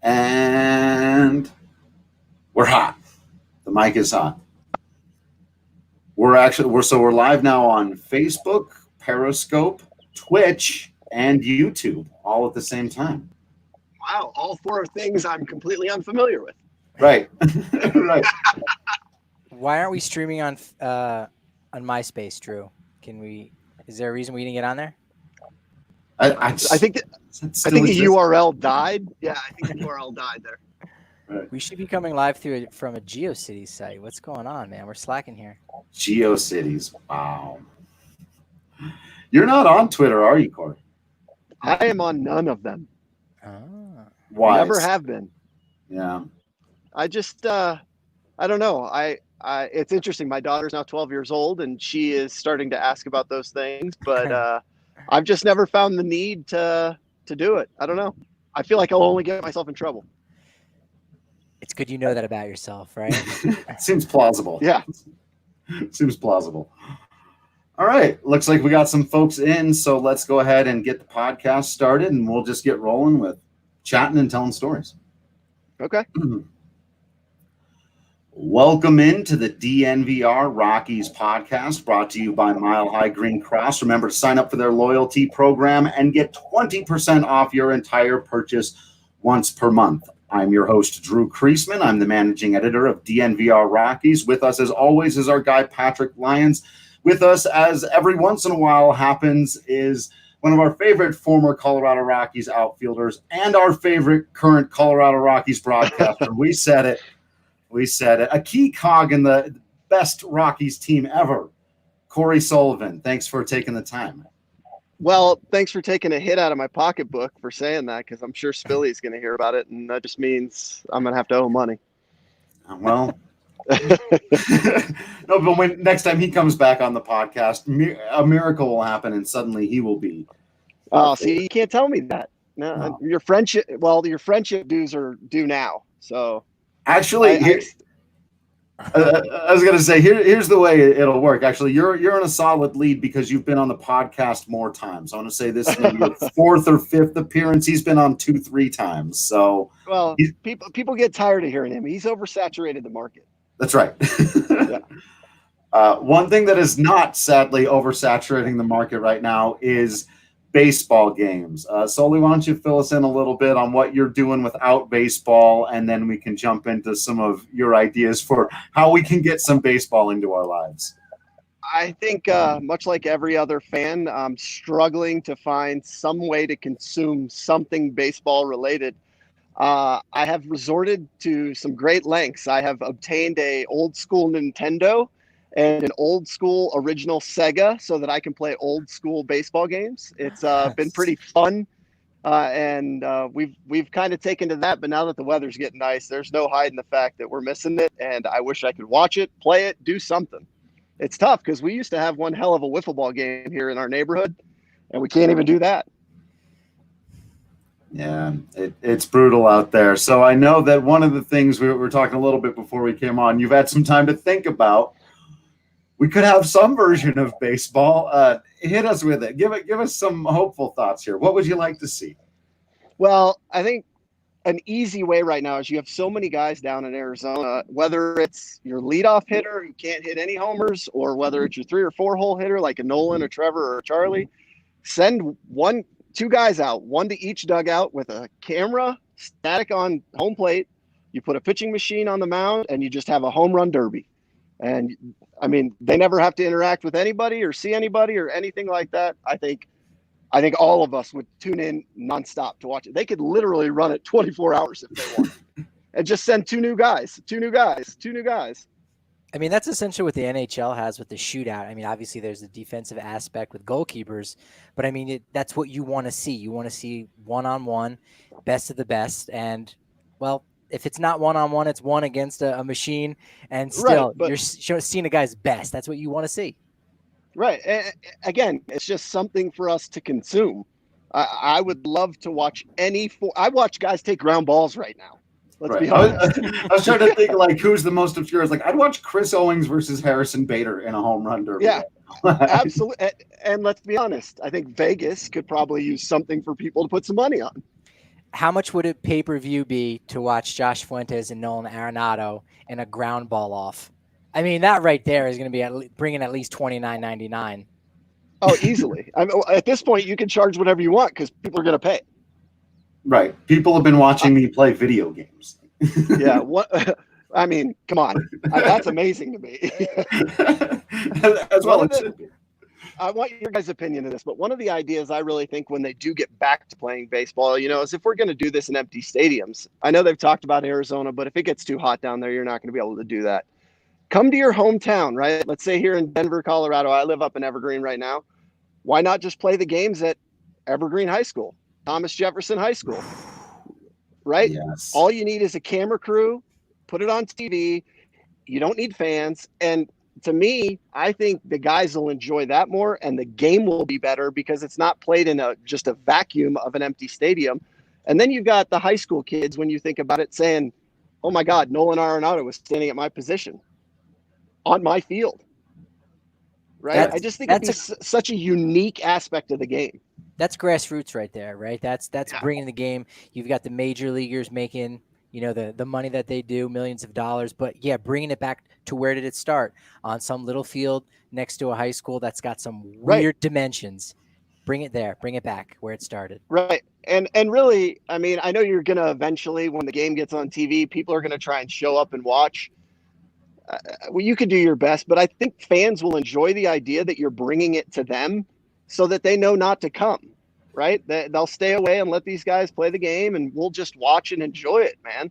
And we're hot. The mic is hot. We're live now on Facebook, Periscope, Twitch, and YouTube, all at the same time. Wow, all four things I'm completely unfamiliar with. Right. Right. Why aren't we streaming on MySpace, Drew? Is there a reason we didn't get on there? I think the URL died. Yeah, I think the URL died there. Right. We should be coming live from a GeoCities site. What's going on, man? We're slacking here. GeoCities. Wow. You're not on Twitter, are you, Cory? I am on none of them. Why? Never have been. Yeah. I just, I don't know. It's interesting. My daughter's now 12 years old, and she is starting to ask about those things, but I've just never found the need to do it. I don't know. I feel like I'll only get myself in trouble. It's good you know that about yourself, right? Seems plausible. Yeah. Seems plausible. All right. Looks like we got some folks in, so let's go ahead and get the podcast started, and we'll just get rolling with chatting and telling stories. Okay. Welcome into the DNVR Rockies podcast, brought to you by Mile High Green Cross. Remember to sign up for their loyalty program and get 20% off your entire purchase once per month. I'm your host, Drew Kreisman. I'm the managing editor of DNVR Rockies. With us, as always, is our guy, Patrick Lyons. With us, as every once in a while happens, is one of our favorite former Colorado Rockies outfielders and our favorite current Colorado Rockies broadcaster. We said it. A key cog in the best Rockies team ever, Cory Sullivan. Thanks for taking the time. Well, thanks for taking a hit out of my pocketbook for saying that, because I'm sure Spilly's going to hear about it, and that just means I'm going to have to owe money. Well, no, but next time he comes back on the podcast, a miracle will happen, and suddenly he will be. Oh, see, you can't tell me that. No. Your friendship dues are due now, so. Actually, I was going to say, here's the way it'll work. Actually, you're in a solid lead because you've been on the podcast more times. I want to say this is maybe your fourth or fifth appearance. He's been on 2-3 times. So, well, people get tired of hearing him. He's oversaturated the market. That's right. Yeah. One thing that is not sadly oversaturating the market right now is baseball games. Sully, why don't you fill us in a little bit on what you're doing without baseball, and then we can jump into some of your ideas for how we can get some baseball into our lives. I think much like every other fan, I'm struggling to find some way to consume something baseball related. I have resorted to some great lengths. I have obtained a old school Nintendo and an old school original Sega so that I can play old school baseball games. It's been pretty fun. And we've kind of taken to that, but now that the weather's getting nice, there's no hiding the fact that we're missing it. And I wish I could watch it, play it, do something. It's tough because we used to have one hell of a wiffle ball game here in our neighborhood, and we can't even do that. Yeah, it's brutal out there. So I know that one of the things we were talking a little bit before we came on, you've had some time to think about. We could have some version of baseball. Hit us with it. Give us some hopeful thoughts here. What would you like to see? Well, I think an easy way right now is you have so many guys down in Arizona, whether it's your leadoff hitter who can't hit any homers, or whether it's your 3 or 4 hole hitter like a Nolan or Trevor or Charlie, send 2 guys out, one to each dugout with a camera, static on home plate. You put a pitching machine on the mound, and you just have a home run derby. And I mean, they never have to interact with anybody or see anybody or anything like that. I think all of us would tune in nonstop to watch it. They could literally run it 24 hours if they want, and just send 2 new guys. I mean, that's essentially what the NHL has with the shootout. I mean, obviously there's a defensive aspect with goalkeepers, but I mean, that's what you want to see. You want to see one-on-one, best of the best. And, well, if it's not one-on-one, it's one against a machine, and still you're seeing a guy's best. That's what you want to see. Right. Again, it's just something for us to consume. I would love to watch I watch guys take ground balls right now. Let's be honest. I was trying to think, like, who's the most obscure. Like, I'd watch Chris Owings versus Harrison Bader in a home run derby. Yeah, absolutely. And let's be honest. I think Vegas could probably use something for people to put some money on. how much would it pay-per-view be to watch Josh Fuentes and Nolan Arenado in a ground ball off? I mean, that right there is going to be bringing at least $29.99. Oh, easily. I mean, at this point, you can charge whatever you want because people are going to pay. Right. People have been watching me play video games. Yeah. What? I mean, come on. That's amazing to me. As well, it should be. I want your guys' opinion of this, but one of the ideas I really think when they do get back to playing baseball, is if we're going to do this in empty stadiums. I know they've talked about Arizona, but if it gets too hot down there, you're not going to be able to do that. Come to your hometown, right? Let's say here in Denver, Colorado. I live up in Evergreen right now. Why not just play the games at Evergreen High School, Thomas Jefferson High School, right? Yes. All you need is a camera crew, put it on TV. You don't need fans. And to me, I think the guys will enjoy that more and the game will be better because it's not played in just a vacuum of an empty stadium. And then you've got the high school kids, when you think about it, saying, oh my God, Nolan Arenado was standing at my position on my field. Right. I just think it's such a unique aspect of the game. That's grassroots right there, right? That's bringing the game. You've got the major leaguers making, the money that they do, millions of dollars. But yeah, bringing it back to where did it start? On some little field next to a high school that's got some weird dimensions. Bring it there. Bring it back where it started. Right. And really, I mean, I know you're going to eventually, when the game gets on TV, people are going to try and show up and watch. Well, you could do your best, but I think fans will enjoy the idea that you're bringing it to them so that they know not to come, right? They'll stay away and let these guys play the game, and we'll just watch and enjoy it, man.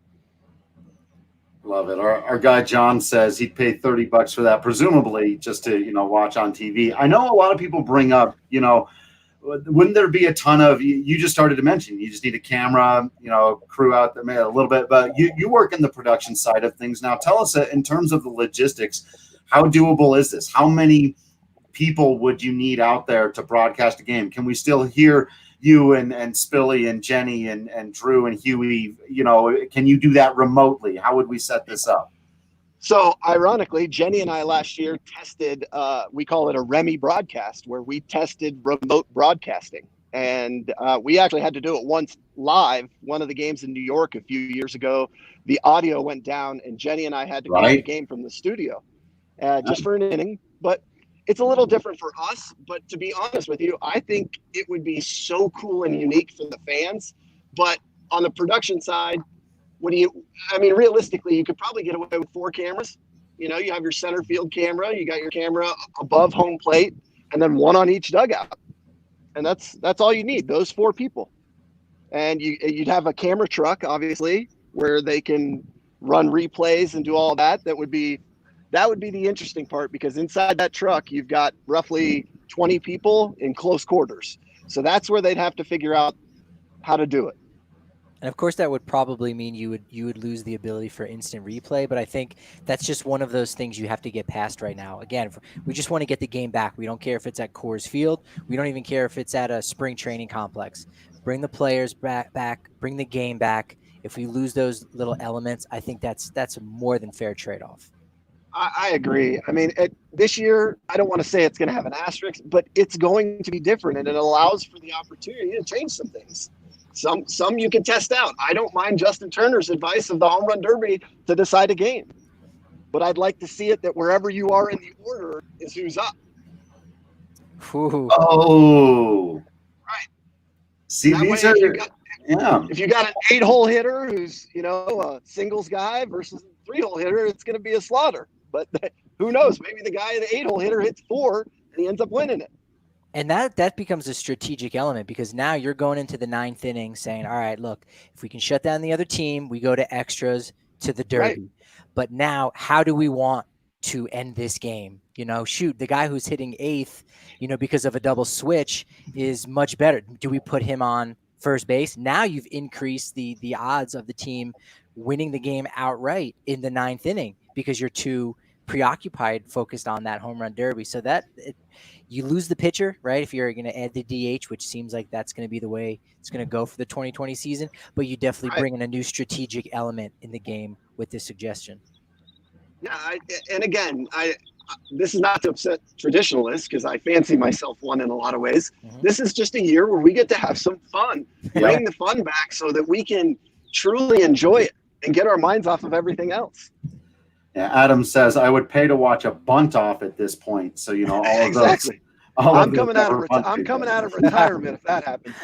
Love it. Our guy John says he'd pay $30 for that, presumably just to watch on TV. I know a lot of people bring up, wouldn't there be a ton of, you just started to mention, you just need a camera, crew out there, maybe a little bit, but you work in the production side of things. Now tell us, in terms of the logistics, how doable is this? How many people would you need out there to broadcast a game? Can we still hear you and Spilly and Jenny and Drew and Huey? Can you do that remotely? How would we set this up? So ironically, Jenny and I last year tested, we call it a Remy broadcast, where we tested remote broadcasting. And we actually had to do it once live. One of the games in New York a few years ago, the audio went down and Jenny and I had to call the game from the studio just for an inning. But it's a little different for us. But to be honest with you, I think it would be so cool and unique for the fans. But on the production side, realistically, you could probably get away with 4 cameras. You have your center field camera, you got your camera above home plate, and then 1 on each dugout. And that's all you need, those 4 people. And you'd have a camera truck, obviously, where they can run replays and do all that. That would be the interesting part, because inside that truck, you've got roughly 20 people in close quarters. So that's where they'd have to figure out how to do it. And of course, that would probably mean you would lose the ability for instant replay. But I think that's just one of those things you have to get past right now. Again, we just want to get the game back. We don't care if it's at Coors Field. We don't even care if it's at a spring training complex. Bring the players back. Bring the game back. If we lose those little elements, I think that's a more than fair trade-off. I agree. I mean, this year, I don't want to say it's going to have an asterisk, but it's going to be different, and it allows for the opportunity to change some things. Some you can test out. I don't mind Justin Turner's advice of the home run derby to decide a game, but I'd like to see it that wherever you are in the order is who's up. Ooh. Oh, right. See, these are if you got an 8-hole hitter who's a singles guy versus a 3-hole hitter, it's going to be a slaughter. But who knows? Maybe the guy, the 8-hole hitter, hits 4 and he ends up winning it. And that becomes a strategic element, because now you're going into the 9th inning saying, all right, look, if we can shut down the other team, we go to extras to the derby. Right. But now how do we want to end this game? The guy who's hitting 8th, because of a double switch is much better. Do we put him on first base? Now you've increased the odds of the team winning the game outright in the 9th inning because you're too preoccupied, focused on that home run derby. So you lose the pitcher, right? If you're going to add the DH, which seems like that's going to be the way it's going to go for the 2020 season, but you definitely bring in a new strategic element in the game with this suggestion. Yeah, and again, this is not to upset traditionalists because I fancy myself one in a lot of ways. Mhm. This is just a year where we get to have some fun, bring the fun back so that we can truly enjoy it and get our minds off of everything else. Yeah, Adam says I would pay to watch a bunt off at this point. So all of Exactly. those. I'm coming out of retirement if that happens.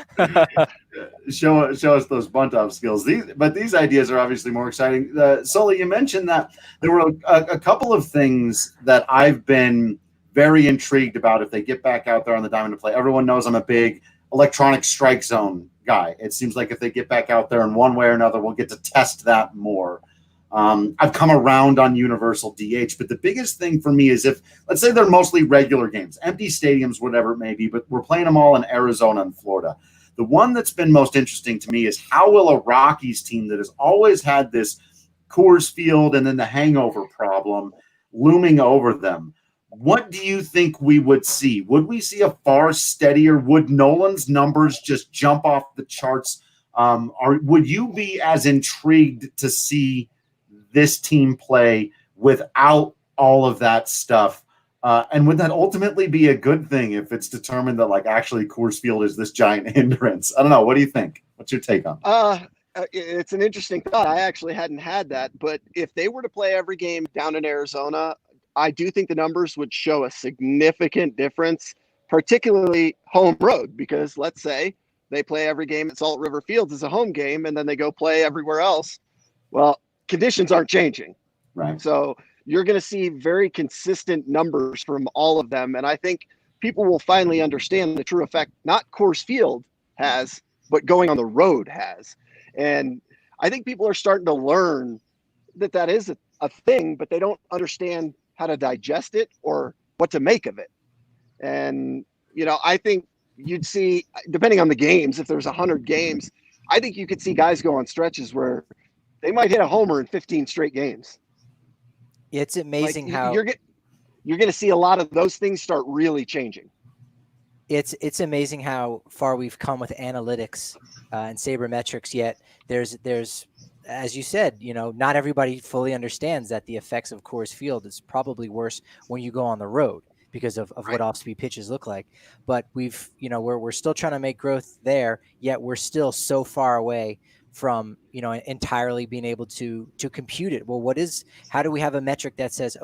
Show us those bunt off skills. These ideas are obviously more exciting. Sully, you mentioned that there were a couple of things that I've been very intrigued about if they get back out there on the diamond to play. Everyone knows I'm a big electronic strike zone guy. It seems like if they get back out there in one way or another, we'll get to test that more. I've come around on universal DH, but the biggest thing for me is if, let's say they're mostly regular games, empty stadiums, whatever it may be, but we're playing them all in Arizona and Florida. The one that's been most interesting to me is how will a Rockies team that has always had this Coors Field and then the hangover problem looming over them, what do you think we would see? Would we see a far steadier? Would Nolan's numbers just jump off the charts? Or would you be as intrigued to see this team play without all of that stuff? And would that ultimately be a good thing if it's determined that actually Coors Field is this giant hindrance? I don't know. What do you think? What's your take on it? It's an interesting thought. I actually hadn't had that, but if they were to play every game down in Arizona, I do think the numbers would show a significant difference, particularly home road, because let's say they play every game at Salt River Fields as a home game and then they go play everywhere else. Well, conditions aren't changing. Right. So you're going to see very consistent numbers from all of them. And I think people will finally understand the true effect, not Coors Field has, but going on the road has. And I think people are starting to learn that is a thing, but they don't understand how to digest it or what to make of it. And, I think you'd see, depending on the games, if there's 100 games, I think you could see guys go on stretches where they might hit a homer in 15 straight games. It's amazing how you're going to see a lot of those things start really changing. It's amazing how far we've come with analytics and sabermetrics. Yet there's as you said, not everybody fully understands that the effects of Coors Field is probably worse when you go on the road because of what off-speed pitches look like. But we're still trying to make growth there, yet we're still so far away from entirely being able to compute it. Well, how do we have a metric that says,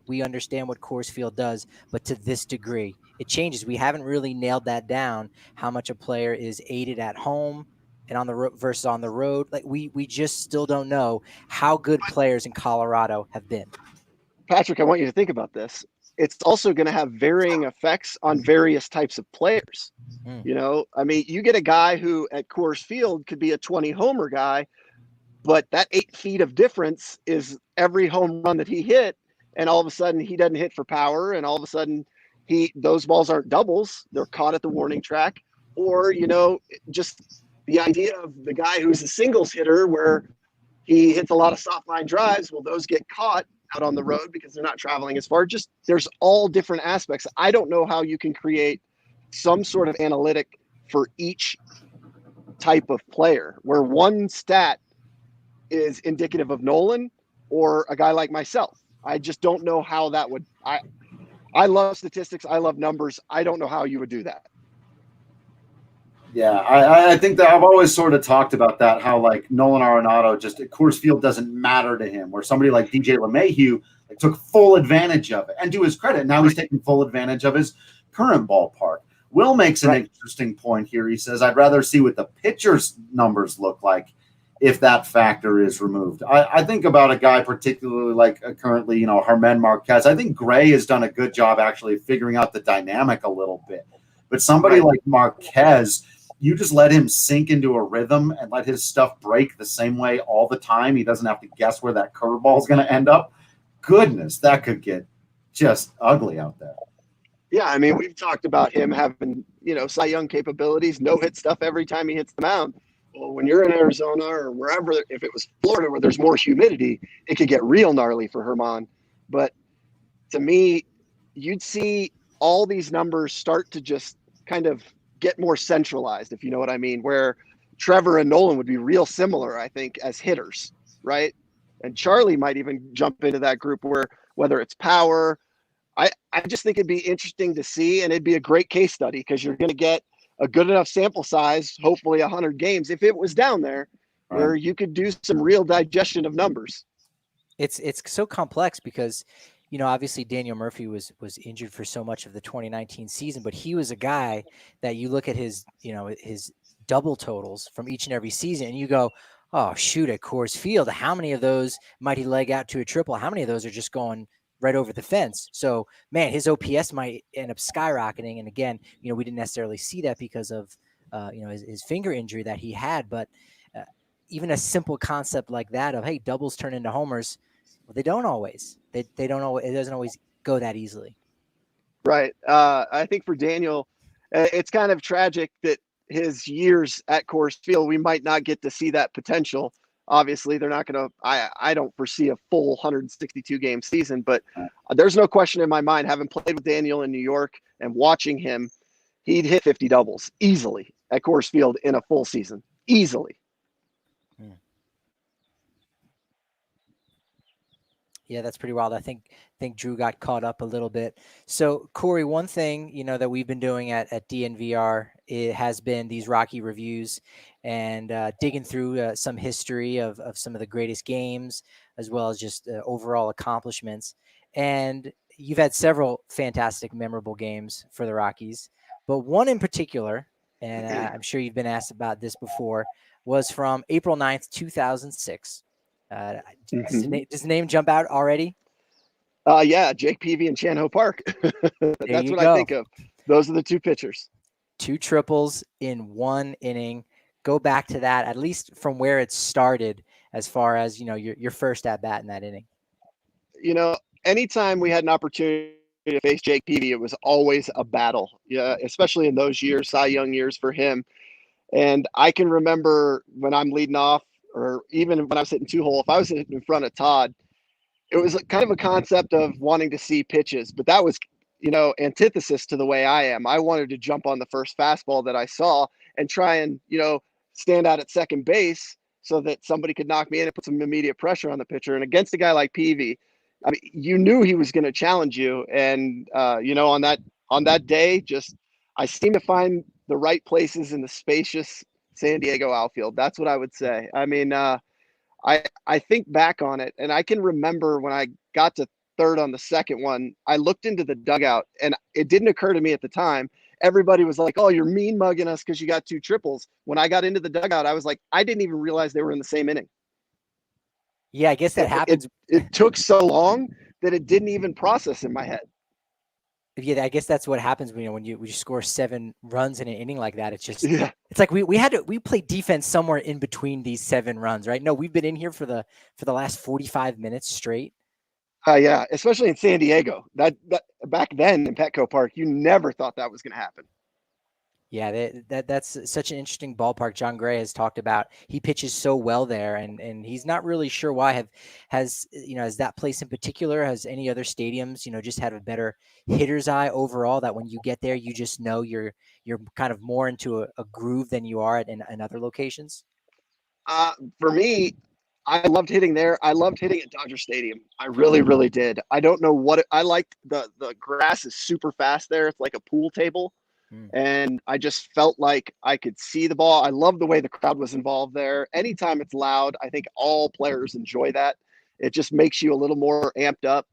we understand what Coors Field does, but to this degree it changes? We haven't really nailed that down, how much a player is aided at home and on the road versus on the road. We just still don't know how good players in Colorado have been. Patrick, I want you to think about this. It's also going to have varying effects on various types of players. You get a guy who at Coors Field could be a 20 homer guy, but that 8 feet of difference is every home run that he hit. And all of a sudden he doesn't hit for power. And all of a sudden those balls aren't doubles. They're caught at the warning track. Or, just the idea of the guy who's a singles hitter where he hits a lot of soft line drives. Well, those get caught out on the road because they're not traveling as far. Just there's all different aspects. I don't know how you can create some sort of analytic for each type of player where one stat is indicative of Nolan or a guy like myself. I just don't know how that would. I love statistics. I love numbers. I don't know how you would do that. Yeah, I think that I've always sort of talked about that, how Nolan Arenado just at Coors Field doesn't matter to him, where somebody like DJ LeMahieu took full advantage of it. And to his credit, now he's taking full advantage of his current ballpark. Will makes an interesting point here. He says, I'd rather see what the pitcher's numbers look like if that factor is removed. I think about a guy particularly currently, Germán Marquez. I think Gray has done a good job actually figuring out the dynamic a little bit. But somebody like Marquez, you just let him sink into a rhythm and let his stuff break the same way all the time. He doesn't have to guess where that curveball is going to end up. Goodness, that could get just ugly out there. Yeah, we've talked about him having, Cy Young capabilities, no-hit stuff every time he hits the mound. Well, when you're in Arizona or wherever, if it was Florida where there's more humidity, it could get real gnarly for Germán. But to me, you'd see all these numbers start to just kind of get more centralized, if you know what I mean, where Trevor and Nolan would be real similar, I think, as hitters, right? And Charlie might even jump into that group where whether it's power, I just think it'd be interesting to see, and it'd be a great case study because you're going to get a good enough sample size, hopefully 100 games, if it was down there, where you could do some real digestion of numbers. It's so complex because, obviously Daniel Murphy was injured for so much of the 2019 season, but he was a guy that you look at his double totals from each and every season and you go, oh shoot, at Coors Field, how many of those might he leg out to a triple? How many of those are just going right over the fence? So man, his OPS might end up skyrocketing. And again, we didn't necessarily see that because of his finger injury that he had, but even a simple concept like that of, hey, doubles turn into homers. Well, they don't always. They don't always. It doesn't always go that easily. Right. I think for Daniel, it's kind of tragic that his years at Coors Field, we might not get to see that potential. Obviously, they're not going to. I don't foresee a full 162 game season, but there's no question in my mind, having played with Daniel in New York and watching him, he'd hit 50 doubles easily at Coors Field in a full season, easily. Yeah, that's pretty wild. I think Drew got caught up a little bit. So, Cory, one thing, that we've been doing at DNVR, it has been these Rocky reviews and digging through some history of some of the greatest games, as well as just overall accomplishments. And you've had several fantastic, memorable games for the Rockies, but one in particular, and I'm sure you've been asked about this before, was from April 9th, 2006. Does the name jump out already? Yeah, Jake Peavy and Chan-Ho Park. That's what I think of. Those are the two pitchers. 2 triples in 1 inning. Go back to that, at least from where it started, as far as your first at bat in that inning. Anytime we had an opportunity to face Jake Peavy, it was always a battle. Yeah, especially in those years, Cy Young years for him. And I can remember when I'm leading off, or even when I was hitting 2-hole, if I was hitting in front of Todd, it was kind of a concept of wanting to see pitches, but that was, antithesis to the way I am. I wanted to jump on the first fastball that I saw and try and, stand out at second base so that somebody could knock me in and put some immediate pressure on the pitcher. And against a guy like Peavy, I mean, you knew he was going to challenge you. And, on that day, I seemed to find the right places in the spacious San Diego outfield. That's what I would say. I mean, I think back on it, and I can remember when I got to third on the second one, I looked into the dugout, and it didn't occur to me at the time. Everybody was like, oh, you're mean mugging us because you got 2 triples. When I got into the dugout, I was like, I didn't even realize they were in the same inning. Yeah, I guess that happens. It took so long that it didn't even process in my head. Yeah, I guess that's what happens when you score 7 runs in an inning like that. It's just It's like we played defense somewhere in between these 7 runs, right? No, we've been in here for the last 45 minutes straight. Yeah, especially in San Diego. That back then in Petco Park, you never thought that was going to happen. Yeah, that's such an interesting ballpark. John Gray has talked about he pitches so well there, and he's not really sure why. Has that place in particular, has any other stadiums just had a better hitter's eye overall, that when you get there you just know you're kind of more into a groove than you are in other locations? For me, I loved hitting there. I loved hitting at Dodger Stadium. I really, really did. I don't know what I liked. The grass is super fast there. It's like a pool table. And I just felt like I could see the ball. I love the way the crowd was involved there. Anytime it's loud, I think all players enjoy that. It just makes you a little more amped up.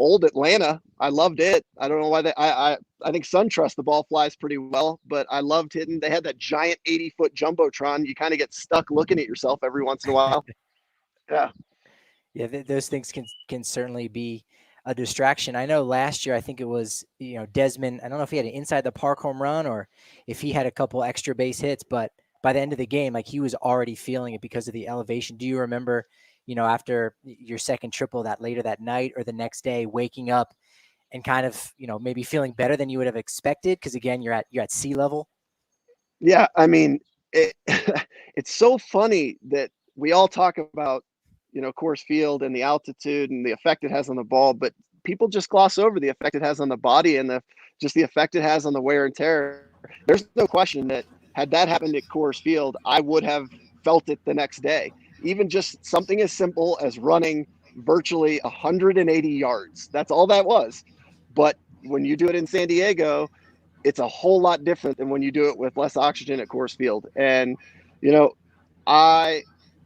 Old Atlanta, I loved it. I don't know why I think SunTrust, the ball flies pretty well, but I loved hitting. They had that giant 80-foot jumbotron. You kind of get stuck looking at yourself every once in a while. Yeah. Yeah, those things can certainly be a distraction. I know last year, I think it was, Desmond, I don't know if he had an inside the park home run or if he had a couple extra base hits, but by the end of the game, like, he was already feeling it because of the elevation. Do you remember, after your second triple that later that night or the next day, waking up and kind of, maybe feeling better than you would have expected? Cause again, you're at sea level. Yeah. I mean, it's so funny that we all talk about, Coors Field and the altitude and the effect it has on the ball, but people just gloss over the effect it has on the body and the effect it has on the wear and tear. There's no question that had that happened at Coors Field, I would have felt it the next day. Even just something as simple as running virtually 180 yards. That's all that was. But when you do it in San Diego, it's a whole lot different than when you do it with less oxygen at Coors Field. And, you know,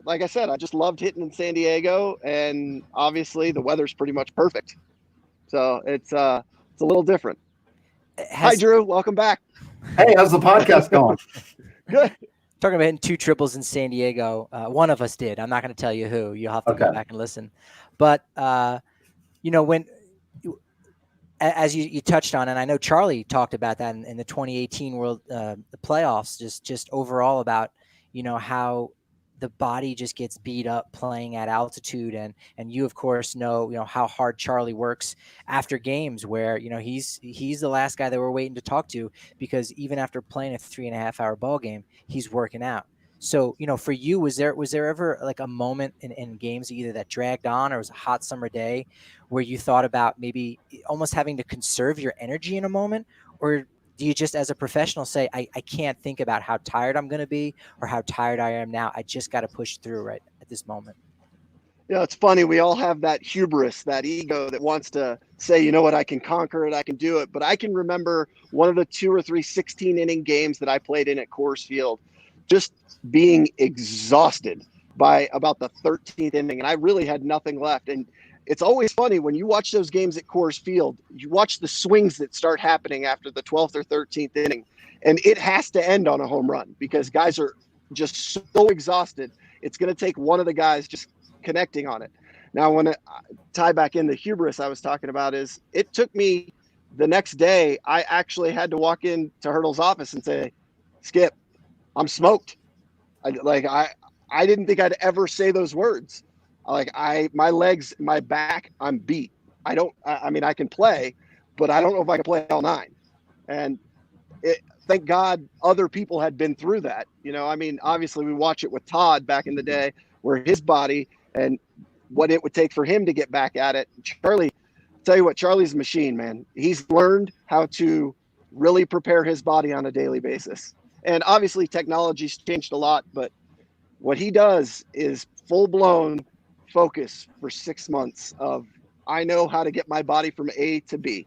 like I said, I just loved hitting in San Diego, and obviously the weather's pretty much perfect. So it's a little different. Hi, Drew. Welcome back. Hey, how's the podcast going? Good. Talking about hitting 2 triples in San Diego. One of us did. I'm not going to tell you who. You'll have to go back and listen. But, when as you touched on, and I know Charlie talked about that in the 2018 World the playoffs, just overall about, how the body just gets beat up playing at altitude. And you, of course, know how hard Charlie works after games where, he's the last guy that we're waiting to talk to, because even after playing a 3.5-hour ball game, he's working out. So, for you, was there ever like a moment in games either that dragged on or it was a hot summer day where you thought about maybe almost having to conserve your energy in a moment? Or do you just, as a professional, say, I can't think about how tired I'm going to be or how tired I am now. I just got to push through right at this moment? It's funny. We all have that hubris, that ego that wants to say, you know what, I can conquer it, I can do it. But I can remember one of the 2 or 3 16-inning games that I played in at Coors Field, just being exhausted by about the 13th inning. And I really had nothing left. And it's always funny when you watch those games at Coors Field, you watch the swings that start happening after the 12th or 13th inning, and it has to end on a home run because guys are just so exhausted. It's going to take one of the guys just connecting on it. Now, when I tie back in the hubris I was talking about, is it took me the next day, I actually had to walk into Hurdle's office and say, Skip, I'm smoked. I didn't think I'd ever say those words. My legs, my back, I'm beat. I mean, I can play, but I don't know if I can play all 9. And thank God other people had been through that. I mean, obviously we watch it with Todd back in the day where his body and what it would take for him to get back at it. Charlie, tell you what, Charlie's a machine, man. He's learned how to really prepare his body on a daily basis. And obviously technology's changed a lot, but what he does is full-blown focus for 6 months of, I know how to get my body from A to B.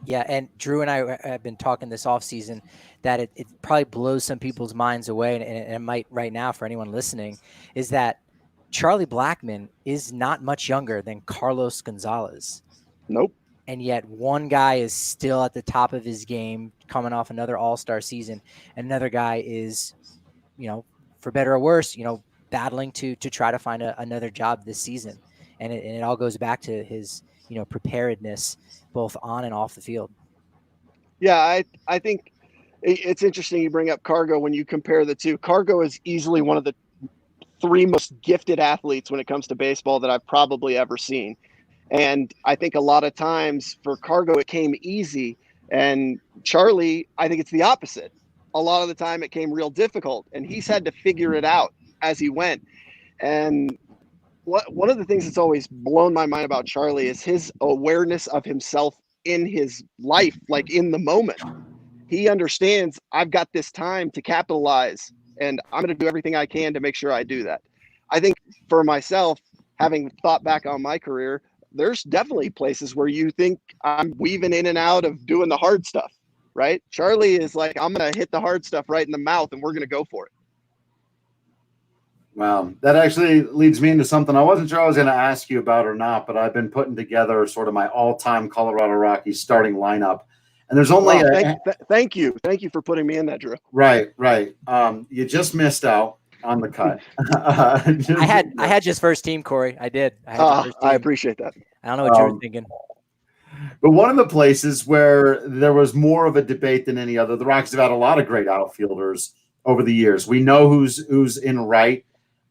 Yeah, and Drew and I have been talking this offseason that it probably blows some people's minds away, and it might right now for anyone listening, is that Charlie Blackmon is not much younger than Carlos Gonzalez. Nope. And yet one guy is still at the top of his game coming off another all-star season. Another guy is, for better or worse, battling to try to find another job this season. And it all goes back to his, preparedness both on and off the field. Yeah, I think it's interesting you bring up Cargo when you compare the two. Cargo is easily one of the 3 most gifted athletes when it comes to baseball that I've probably ever seen. And I think a lot of times for Cargo, it came easy. And Charlie, I think it's the opposite. A lot of the time it came real difficult, and he's had to figure it out as he went. And one of the things that's always blown my mind about Charlie is his awareness of himself in his life, like in the moment. He understands, I've got this time to capitalize, and I'm going to do everything I can to make sure I do that. I think for myself, having thought back on my career, there's definitely places where you think I'm weaving in and out of doing the hard stuff, right? Charlie is like, I'm going to hit the hard stuff right in the mouth, and we're going to go for it. Wow. That actually leads me into something I wasn't sure I was going to ask you about or not, but I've been putting together sort of my all-time Colorado Rockies starting lineup. And there's only thank you. Thank you for putting me in that, Drew. Right. You just missed out on the cut. I had just first team, Cory. I did. I appreciate that. I don't know what you were thinking. But one of the places where there was more of a debate than any other, the Rockies have had a lot of great outfielders over the years. We know who's in right.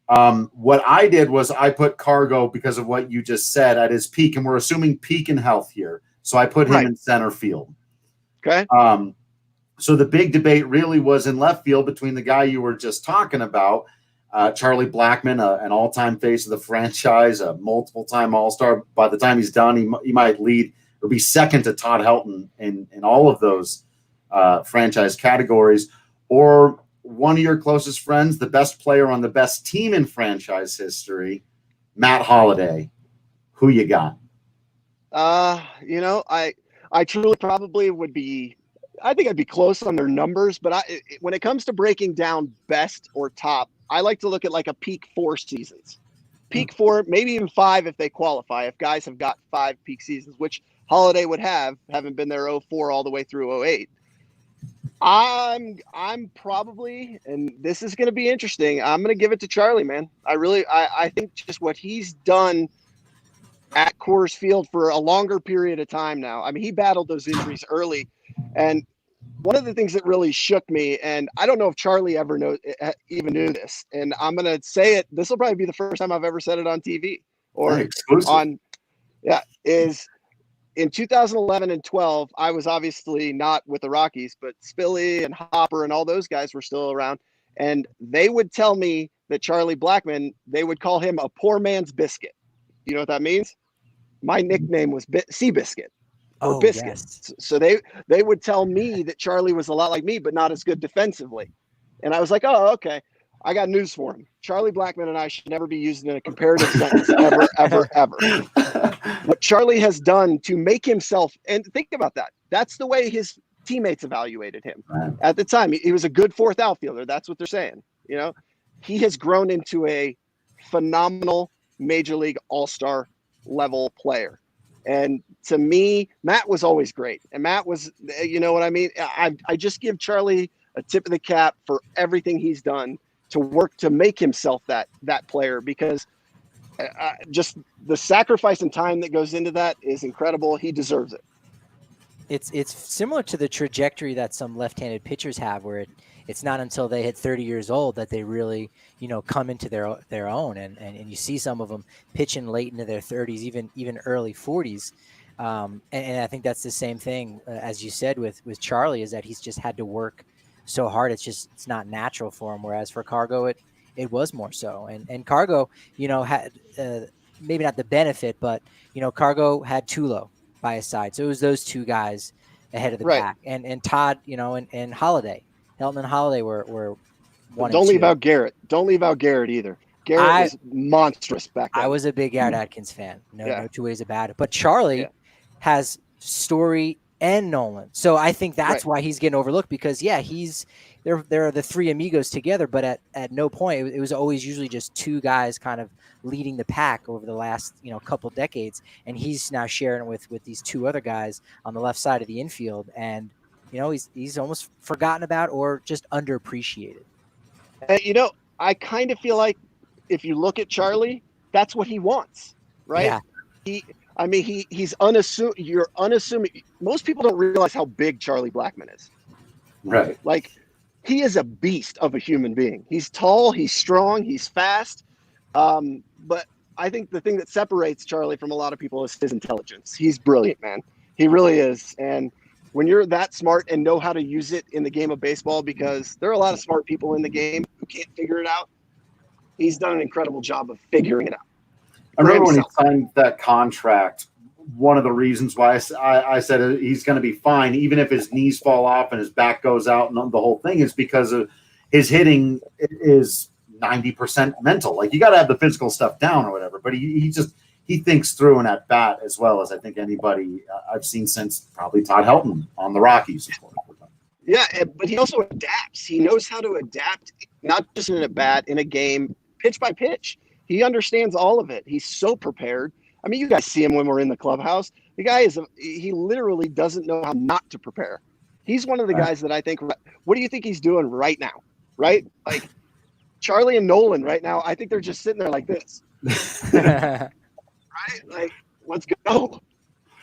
What I did was I put Cargo, because of what you just said, at his peak, and we're assuming peak in health here. So I put him in center field. Okay. So the big debate really was in left field between the guy you were just talking about, Charlie Blackmon, an all-time face of the franchise, a multiple-time All-Star. By the time he's done, he might lead or be second to Todd Helton in all of those franchise categories, or one of your closest friends, the best player on the best team in franchise history, Matt Holliday. Who you got? I truly probably would be. I think I'd be close on their numbers, but when it comes to breaking down best or top, I like to look at like a peak 4 seasons. Peak 4, maybe even 5 if they qualify. If guys have got 5 peak seasons, which Holiday would have, having been there 04 all the way through 08. I'm probably, and this is going to be interesting, I'm going to give it to Charlie, man. I think just what he's done at Coors Field for a longer period of time now. I mean, he battled those injuries early, and one of the things that really shook me, and I don't know if Charlie ever even knew this, and I'm going to say it. This will probably be the first time I've ever said it on TV or exclusive. is in 2011 and 12, I was obviously not with the Rockies, but Spilly and Hopper and all those guys were still around. And they would tell me that Charlie Blackmon, they would call him a poor man's biscuit. You know what that means? My nickname was Seabiscuit or Biscuit. Yes. So they would tell me that Charlie was a lot like me, but not as good defensively. And I was like, oh, okay. I got news for him. Charlie Blackmon and I should never be used in a comparative sentence ever, ever, ever. What Charlie has done to make himself, and think about that. That's the way his teammates evaluated him. Right. At the time, he was a good 4th outfielder. That's what they're saying. You know, he has grown into a phenomenal Major League All-Star level player. And to me, Matt was always great. And Matt was, you know what I mean? I just give Charlie a tip of the cap for everything he's done to work to make himself that player, because just the sacrifice and time that goes into that is incredible. He deserves it. It's similar to the trajectory that some left-handed pitchers have, where it's not until they hit 30 years old that they really, come into their own. And you see some of them pitching late into their 30s, even early 40s. And I think that's the same thing, as you said, with Charlie, is that he's just had to work so hard. It's not natural for him. Whereas for Cargo, it was more so. And Cargo, had maybe not the benefit, but, Cargo had Tulo by his side. So it was those two guys ahead of the pack. And Todd, and Holiday. Hilton and Holiday were one. Don't leave out Garrett. Don't leave out Garrett either. Garrett was monstrous back then. I was a big Garrett Atkins fan. No two ways about it. But Charlie has Story and Nolan. So I think that's why he's getting overlooked, because there are the 3 amigos together, but at no point, it was always usually just 2 guys kind of leading the pack over the last, couple decades. And he's now sharing with these 2 other guys on the left side of the infield. And, he's almost forgotten about or just underappreciated. I kind of feel like if you look at Charlie, that's what he wants, right? Yeah. He's unassuming. You're unassuming. Most people don't realize how big Charlie Blackmon is. Right. Like, he is a beast of a human being. He's tall, he's strong, he's fast. But I think the thing that separates Charlie from a lot of people is his intelligence. He's brilliant, man. He really is. And when you're that smart and know how to use it in the game of baseball, because there are a lot of smart people in the game who can't figure it out, he's done an incredible job of figuring it out. I remember when he signed that contract, one of the reasons why I said he's going to be fine, even if his knees fall off and his back goes out and the whole thing, is because of his hitting is 90% mental. Like, you got to have the physical stuff down or whatever, but he thinks through an at bat as well as I think anybody I've seen since probably Todd Helton on the Rockies. Yeah, but he also adapts. He knows how to adapt, not just in a bat, in a game, pitch by pitch. He understands all of it. He's so prepared. I mean, you guys see him when we're in the clubhouse. The guy he literally doesn't know how not to prepare. He's one of the guys that I think, what do you think he's doing right now? Right? Like, Charlie and Nolan right now, I think they're just sitting there like this. Right? Like, let's go.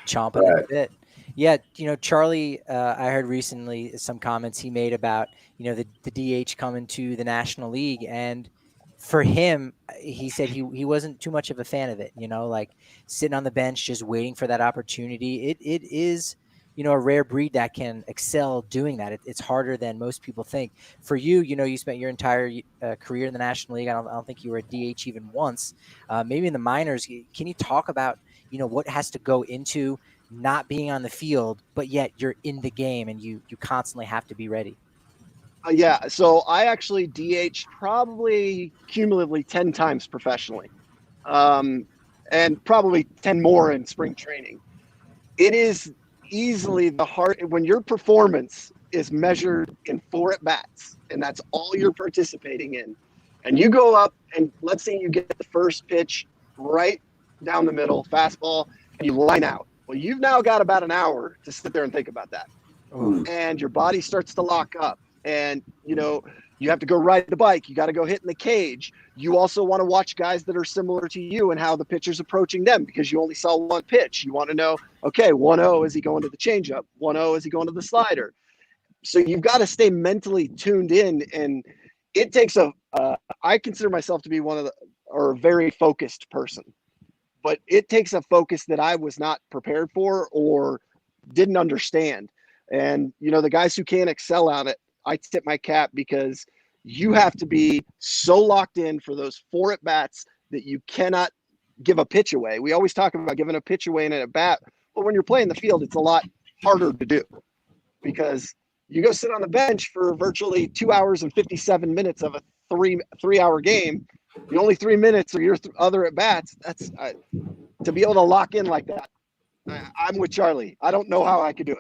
Chomping a bit. Yeah, Charlie, I heard recently some comments he made about, the DH coming to the National League, and for him, he said he wasn't too much of a fan of it, like sitting on the bench, just waiting for that opportunity. It is, a rare breed that can excel doing that. It's harder than most people think. For you, you spent your entire career in the National League. I don't think you were a DH even once. Maybe in the minors, can you talk about, what has to go into not being on the field, but yet you're in the game and you constantly have to be ready? Yeah, so I actually DH'd probably cumulatively 10 times professionally, and probably 10 more in spring training. it is easily the hard when your performance is measured in 4 at bats, and that's all you're participating in. And you go up, and let's say you get the first pitch right down the middle, fastball, and you line out. Well, you've now got about an hour to sit there and think about that. And your body starts to lock up. And, you have to go ride the bike. You got to go hit in the cage. You also want to watch guys that are similar to you and how the pitcher's approaching them because you only saw one pitch. You want to know, okay, 1-0, is he going to the changeup? 1-0, is he going to the slider? So you've got to stay mentally tuned in. And it takes I consider myself to be a very focused person. But it takes a focus that I was not prepared for or didn't understand. And, the guys who can't excel at it, I tip my cap because you have to be so locked in for those 4 at bats that you cannot give a pitch away. We always talk about giving a pitch away in an at bat, but when you're playing the field, it's a lot harder to do because you go sit on the bench for virtually 2 hours and 57 minutes of a three-hour game. The only 3 minutes are your other at bats. That's to be able to lock in like that. I'm with Charlie. I don't know how I could do it.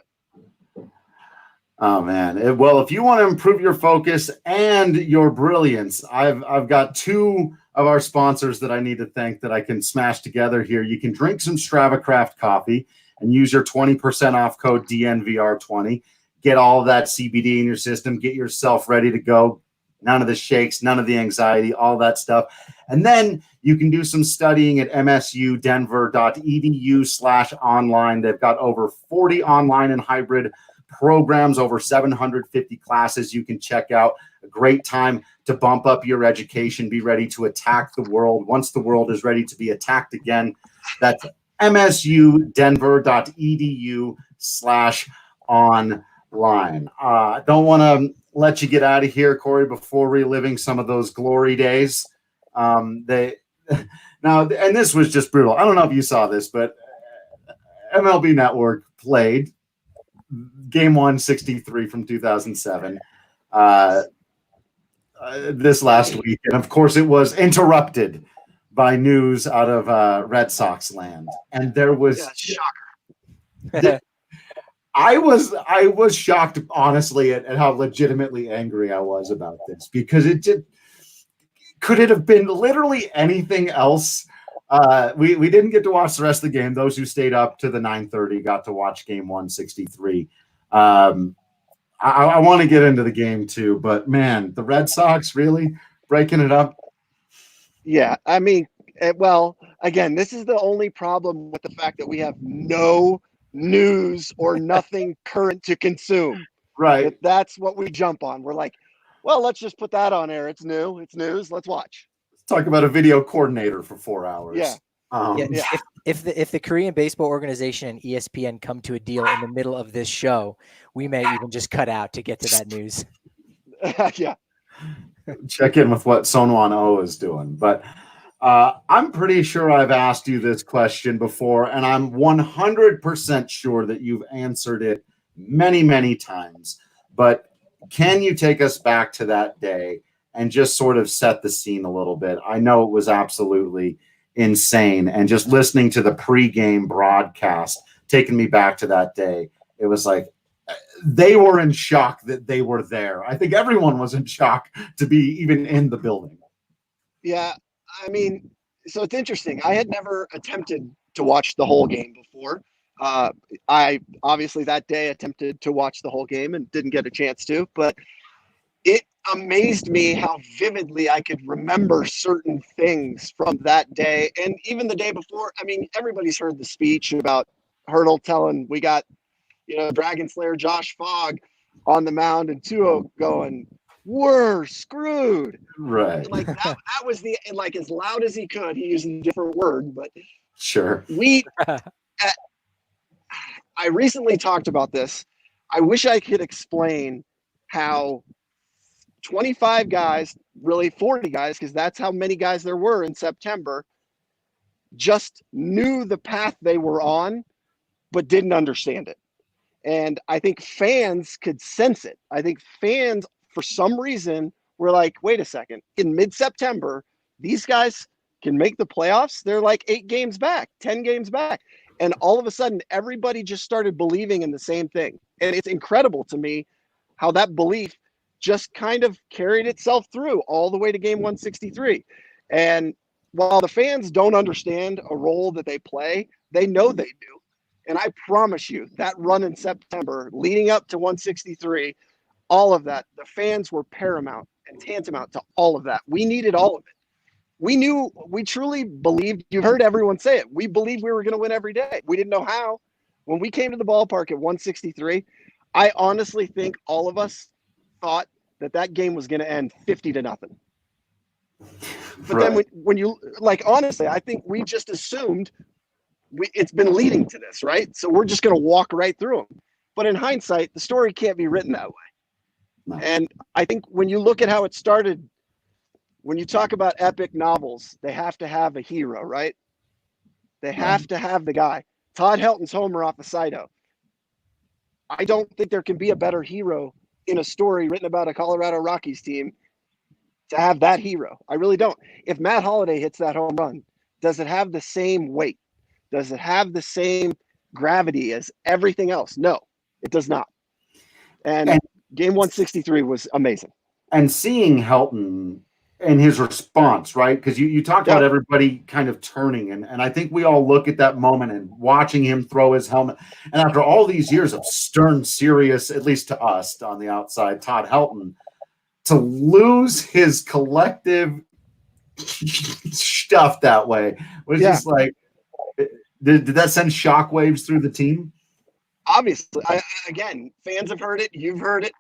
Oh man. Well, if you want to improve your focus and your brilliance, I've got 2 of our sponsors that I need to thank that I can smash together here. You can drink some Strava Craft coffee and use your 20% off code DNVR20. Get all of that CBD in your system. Get yourself ready to go. None of the shakes, none of the anxiety, all that stuff. And then you can do some studying at msudenver.edu/online. They've got over 40 online and hybrid programs, over 750 classes you can check out. A great time to bump up your education, be ready to attack the world once the world is ready to be attacked again. That's msudenver.edu/online. Don't want to let you get out of here, Cory, before reliving some of those glory days. And this was just brutal. I don't know if you saw this, but MLB Network played Game 163 from 2007 this last week. And, of course, it was interrupted by news out of Red Sox land. And there was shocker. I was shocked, honestly, at how legitimately angry I was about this because could it have been literally anything else? We didn't get to watch the rest of the game. Those who stayed up to the 9:30 got to watch Game 163. I want to get into the game too, but man, the Red Sox really breaking it up. Yeah, I mean, well, again, this is the only problem with the fact that we have no news or nothing current to consume. Right. That's what we jump on. We're like, well, let's just put that on air. It's new. It's news. Let's watch. Let's talk about a video coordinator for 4 hours. Yeah. If the Korean Baseball Organization and ESPN come to a deal in the middle of this show, we may even just cut out to get to that news. Yeah. Check in with what Sonwon Oh is doing. But I'm pretty sure I've asked you this question before, and I'm 100% sure that you've answered it many, many times. But can you take us back to that day and just sort of set the scene a little bit? I know it was absolutely insane. And just listening to the pregame broadcast, taking me back to that day, it was like they were in shock that they were there. I think everyone was in shock to be even in the building. Yeah. I mean, so it's interesting. I had never attempted to watch the whole game before. I obviously that day attempted to watch the whole game and didn't get a chance to, but it amazed me how vividly I could remember certain things from that day. And even the day before, I mean, everybody's heard the speech about Hurdle telling we got, Dragon Slayer Josh Fogg on the mound and Tuo going, we're screwed. Right. Like that was like as loud as he could. He used a different word, but sure. I recently talked about this. I wish I could explain how 25 guys, really 40 guys, because that's how many guys there were in September, just knew the path they were on, but didn't understand it. And I think fans could sense it. I think fans, for some reason, were like, wait a second, in mid-September, these guys can make the playoffs. They're like 8 games back, 10 games back. And all of a sudden, everybody just started believing in the same thing. And it's incredible to me how that belief just kind of carried itself through all the way to game 163. And while the fans don't understand a role that they play, they know they do. And I promise you that run in September leading up to 163, all of that, the fans were paramount and tantamount to all of that. We needed all of it. We truly believed, you've heard everyone say it, we believed we were going to win every day. We didn't know how. When we came to the ballpark at 163, I honestly think all of us thought that game was going to end 50-0. But right. then when you, like, honestly, I think we just assumed it's been leading to this, right? So we're just going to walk right through them. But in hindsight, the story can't be written that way. No. And I think when you look at how it started, when you talk about epic novels, they have to have a hero, right? They have to have the guy. Todd Helton's homer off of Saito. I don't think there can be a better hero in a story written about a Colorado Rockies team to have that hero. I really don't. If Matt Holliday hits that home run, does it have the same weight? Does it have the same gravity as everything else? No, it does not. And game 163 was amazing. And seeing Helton and his response, right? Because you talked about everybody kind of turning, and I think we all look at that moment and watching him throw his helmet. And after all these years of stern, serious, at least to us on the outside, Todd Helton, to lose his collective stuff that way was just like, did that send shockwaves through the team? Obviously, again, fans have heard it. You've heard it.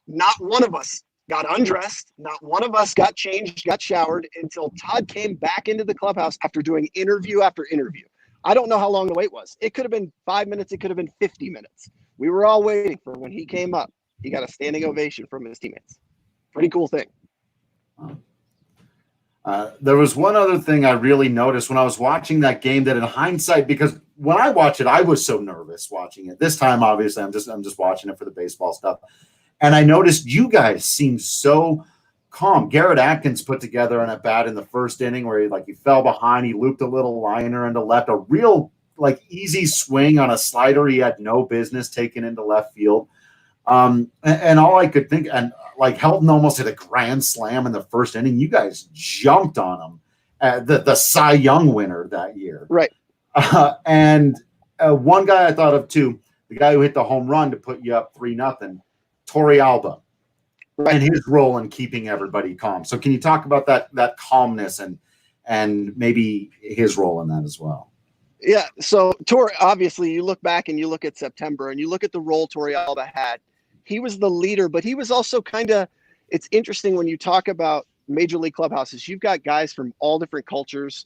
Not one of us got undressed. Not one of us got changed, got showered until Todd came back into the clubhouse after doing interview after interview. I don't know how long the wait was. It could have been 5 minutes. It could have been 50 minutes. We were all waiting for when he came up. He got a standing ovation from his teammates. Pretty cool thing. There was one other thing I really noticed when I was watching that game that in hindsight, because when I watched it, I was so nervous watching it. This time, obviously, I'm just watching it for the baseball stuff. And I noticed you guys seemed so calm. Garrett Atkins put together an at-bat in the first inning where he fell behind. He looped a little liner into left, a real easy swing on a slider he had no business taking into left field. And all I could think, and Helton almost hit a grand slam in the first inning. You guys jumped on him, the Cy Young winner that year. Right. And one guy I thought of too, the guy who hit the home run to put you up 3-0, Cory Alba, and his role in keeping everybody calm. So can you talk about that calmness and maybe his role in that as well? Yeah. So Cory, obviously, you look back and you look at September and you look at the role Cory Alba had. He was the leader, but he was also it's interesting when you talk about major league clubhouses, you've got guys from all different cultures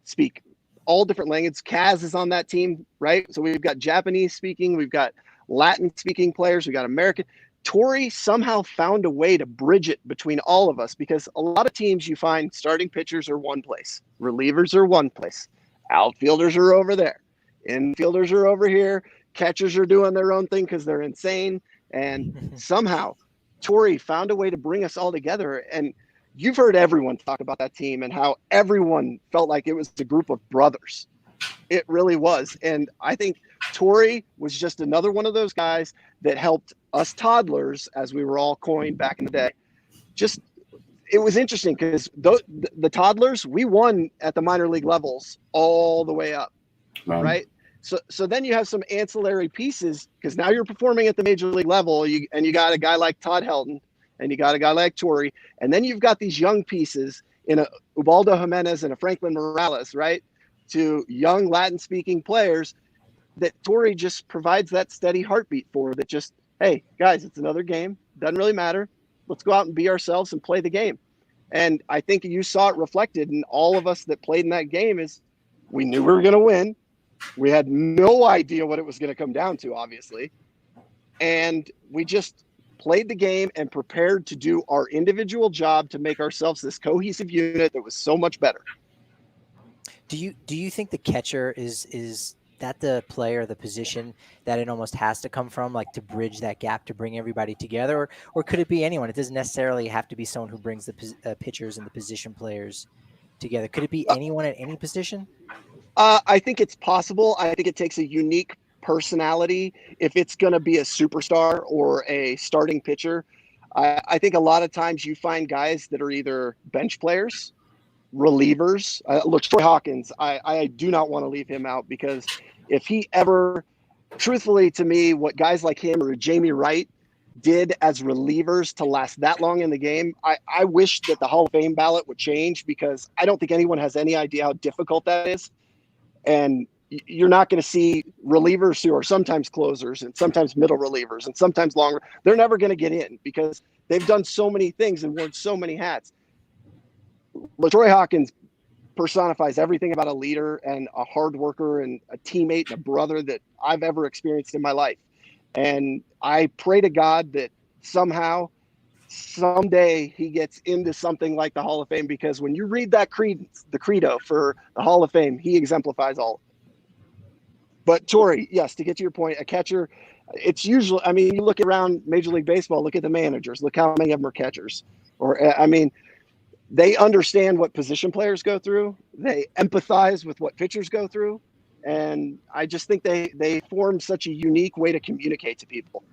speak all different languages. Kaz is on that team, right? So we've got Japanese speaking, we've got Latin speaking players, we've got American. Cory somehow found a way to bridge it between all of us, because a lot of teams you find starting pitchers are one place, relievers are one place, outfielders are over there, infielders are over here, catchers are doing their own thing because they're insane. And somehow Cory found a way to bring us all together. And you've heard everyone talk about that team and how everyone felt like it was a group of brothers. It really was. And I think Cory was just another one of those guys that helped us toddlers, as we were all coined back in the day. It was interesting because the toddlers, we won at the minor league levels all the way up, right? So then you have some ancillary pieces, because now you're performing at the major league level, and you got a guy like Todd Helton, and you got a guy like Cory, and then you've got these young pieces in a Ubaldo Jimenez and a Franklin Morales, right? To young Latin-speaking players that Cory just provides that steady heartbeat for, that just, hey, guys, it's another game. Doesn't really matter. Let's go out and be ourselves and play the game. And I think you saw it reflected in all of us that played in that game. Is we knew we were going to win. We had no idea what it was going to come down to, obviously. And we just played the game and prepared to do our individual job to make ourselves this cohesive unit that was so much better. Do you think the catcher is that the player, the position that it almost has to come from, like to bridge that gap, to bring everybody together? Or could it be anyone? It doesn't necessarily have to be someone who brings the pitchers and the position players together. Could it be anyone at any position? I think it's possible. I think it takes a unique personality if it's going to be a superstar or a starting pitcher. I think a lot of times you find guys that are either bench players, relievers. Look, Troy Hawkins, I do not want to leave him out because if he ever, truthfully to me, what guys like him or Jamie Wright did as relievers to last that long in the game, I wish that the Hall of Fame ballot would change because I don't think anyone has any idea how difficult that is. And you're not going to see relievers who are sometimes closers and sometimes middle relievers and sometimes longer. They're never going to get in because they've done so many things and worn so many hats. LaTroy Hawkins personifies everything about a leader and a hard worker and a teammate and a brother that I've ever experienced in my life. And I pray to God that somehow, someday he gets into something like the Hall of Fame, because when you read that the credo for the Hall of Fame, he exemplifies all of it. But Cory, yes, to get to your point, a catcher, it's usually, I mean, you look around Major League Baseball, look at the managers, look how many of them are catchers. Or, I mean, they understand what position players go through. They empathize with what pitchers go through. And I just think they form such a unique way to communicate to people.